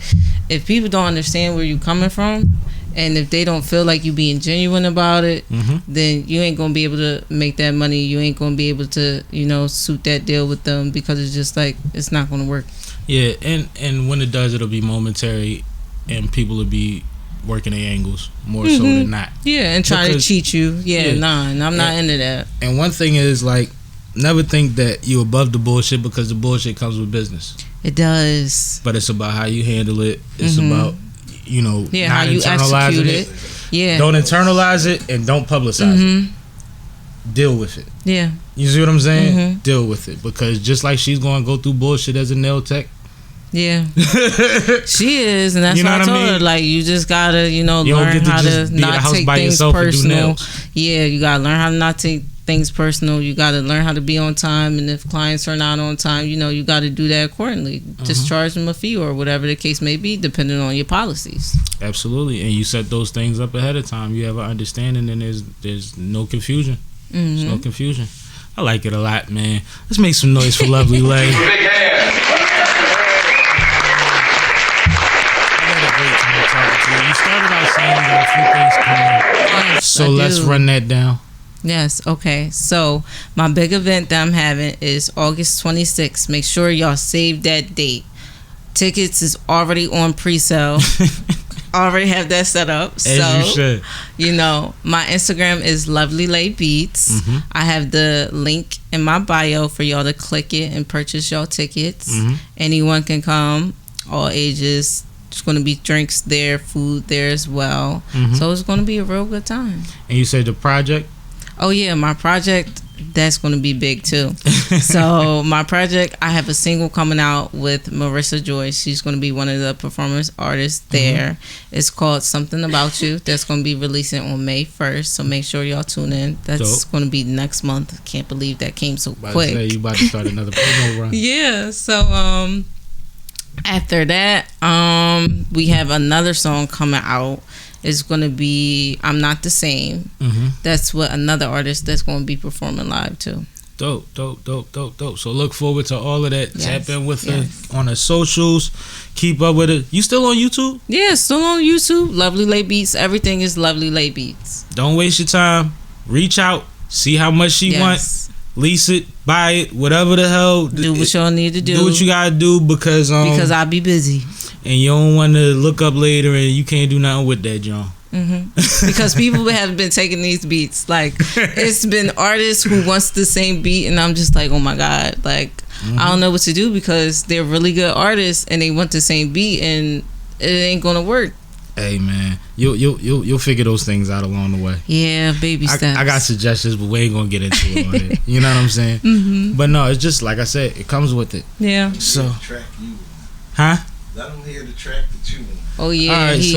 if people don't understand where you're coming from, and if they don't feel like you being genuine about it, then you ain't gonna be able to make that money. You ain't gonna be able to suit that deal with them, because it's just like it's not gonna work. Yeah, and when it does, it'll be momentary, and people will be working their angles more so than not. Yeah, and trying to cheat you. Nah, and I'm not into that. And one thing is, like, never think that you're above the bullshit, because the bullshit comes with business. It does. But it's about how you handle it. It's about, not how you internalizing execute it. Yeah. Don't internalize it and don't publicize it. Deal with it. Yeah. You see what I'm saying? Deal with it. Because just like she's going to go through bullshit as a nail tech. Yeah. She is, and that's why I told her, like, you just gotta, learn how to not take things personal. Yeah, you gotta learn how to not take things personal. You gotta learn how to be on time, and if clients are not on time, you gotta do that accordingly. Just charge them a fee or whatever the case may be, depending on your policies. Absolutely, and you set those things up ahead of time. You have an understanding, and there's no confusion. There's no confusion. I like it a lot, man. Let's make some noise for Lovely Lay. You started out saying you got a few things coming. Yes, so let's run that down. Yes, okay. So my big event that I'm having is August 26th. Make sure y'all save that date. Tickets is already on pre-sale. Already have that set up. As you should. My Instagram is Lovely Lay Beats. I have the link in my bio for y'all to click it and purchase y'all tickets. Anyone can come, all ages. There's going to be drinks there, food there as well. So it's going to be a real good time. And you said the project? Oh, yeah. My project, that's going to be big, too. So my project, I have a single coming out with Marissa Joy. She's going to be one of the performance artists there. It's called Something About You. That's going to be releasing on May 1st. So make sure y'all tune in. That's going to be next month. Can't believe that came so quick. You about to start another promo run. Yeah. So, after that, we have another song coming out. It's going to be I'm Not the Same. That's what another artist that's going to be performing live too. Dope. So look forward to all of that. Tap in with her on her socials. Keep up with it. You still on YouTube? Yeah, still on YouTube. Lovely Lay Beats. Everything is Lovely Lay Beats. Don't waste your time. Reach out. See how much she wants. Lease it, buy it, whatever the hell. Do what y'all need to do. Do what you gotta do, because I'll be busy. And you don't want to look up later and you can't do nothing with that, John. Because people have been taking these beats. Like, it's been artists who wants the same beat, and I'm just like, oh my God. Like, I don't know what to do, because they're really good artists and they want the same beat, and it ain't gonna work. Hey man, you'll figure those things out along the way. Yeah, baby steps. I got suggestions, but we ain't gonna get into it on here. You know what I'm saying? But no, it's just like I said, it comes with it. Yeah. So, Let them hear the track that you want. Oh yeah, right, he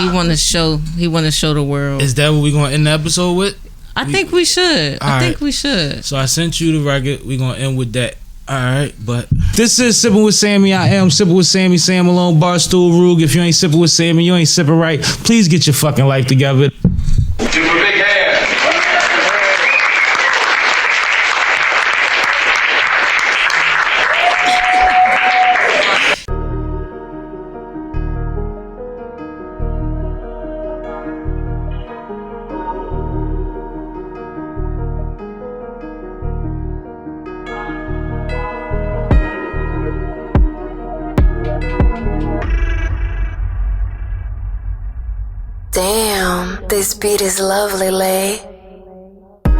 want to show the world. Is that what we gonna end the episode with? I think we should. We should. So I sent you the record. We gonna end with that. All right, but this is Sippin' with Sammie. I am Sippin' with Sammie, Sam Malone, Barstool, Rug. If you ain't sippin' with Sammie, you ain't sippin' right. Please get your fucking life together. Damn, this beat is lovely, Lay.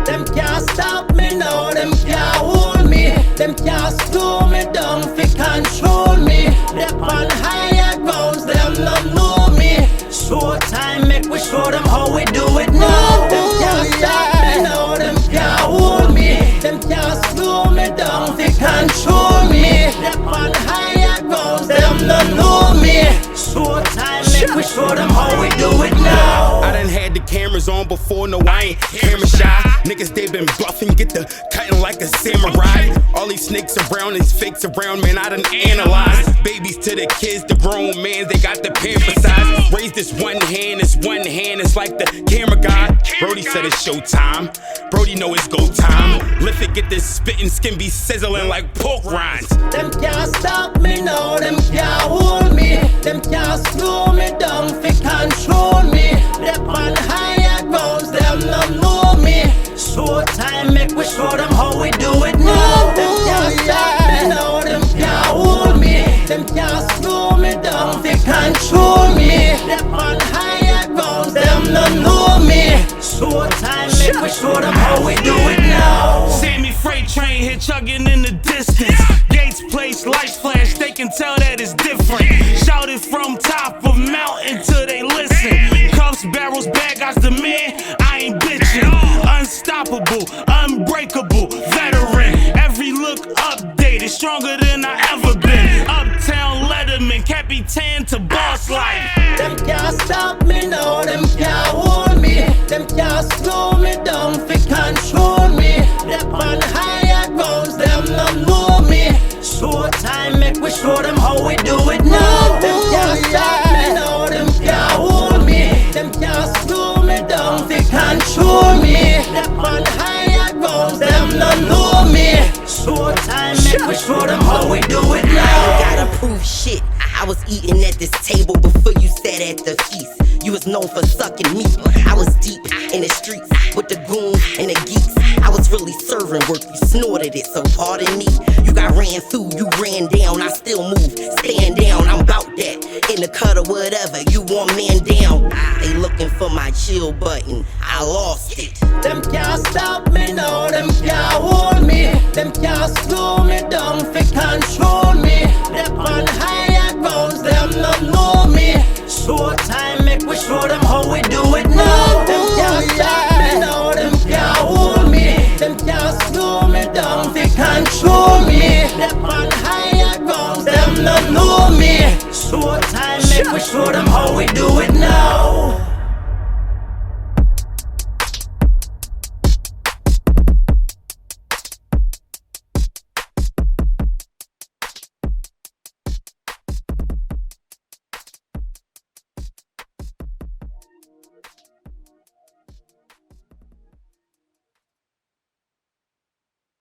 Them can't stop me now, them can't hold me. Them can't slow me down, fi control me. They on higher grounds, them not know me. Show time, make we show them how we do it now. Them can't stop me now, them can't hold me. Them can't slow me down, fi control me. They on higher grounds, them not know me. Show time, make we show them how we do it now. I done had to cameras on before, no I ain't camera shy. Niggas they been bluffing, get the cutting like a samurai. All these snakes around, these fakes around, man, I done analyze. Babies to the kids, the grown man, they got the pamper size. Raise this one hand, it's like the camera guy. Brody said it's showtime, Brody know it's go time. Lift it, get this spitting, skin be sizzling like pork rinds. Them can't stop me now, them can't hold me. Them can't slow me down, fi control me. Them on higher grounds, them not know me. Showtime, make we show them how we do it now. Them can't stop me now, them can't hold me. Them can't slow me down, fi control me. Them on higher grounds, them not know me. Showtime, make we show them how we do it now. Sammie freight train hit chugging in the distance. Gates place, lights flash, they can tell that it's different. Shouted from top of mountain till they listen. Cuffs, barrels, bad guys, the man, I ain't bitching. Unstoppable, unbreakable, veteran. Every look updated, stronger than I ever been. Uptown Letterman, Capitan to boss life. Them can't stop me now, them can't hold me. Them can't slow me down, fi control me. Them on higher grounds, them not know me. Showtime, make we show them how we do it now. Them can't stop me now, them can't hold me. Them can't slow me down, fi control me. Them on higher grounds, them not know me. Showtime, make we show them how we do it now. Gotta prove shit. I was eating at this table before you sat at the feast. You was known for sucking meat. I was deep in the streets with the goons and the geeks. I was really serving work, you snorted it, so pardon me. You got ran through, you ran down, I still move, stand down, I'm about that. In the cut or whatever, you want man down. They looking for my chill button, I lost it. Them can't stop me now, them can't hold me. Them can't slow me down, fi control me.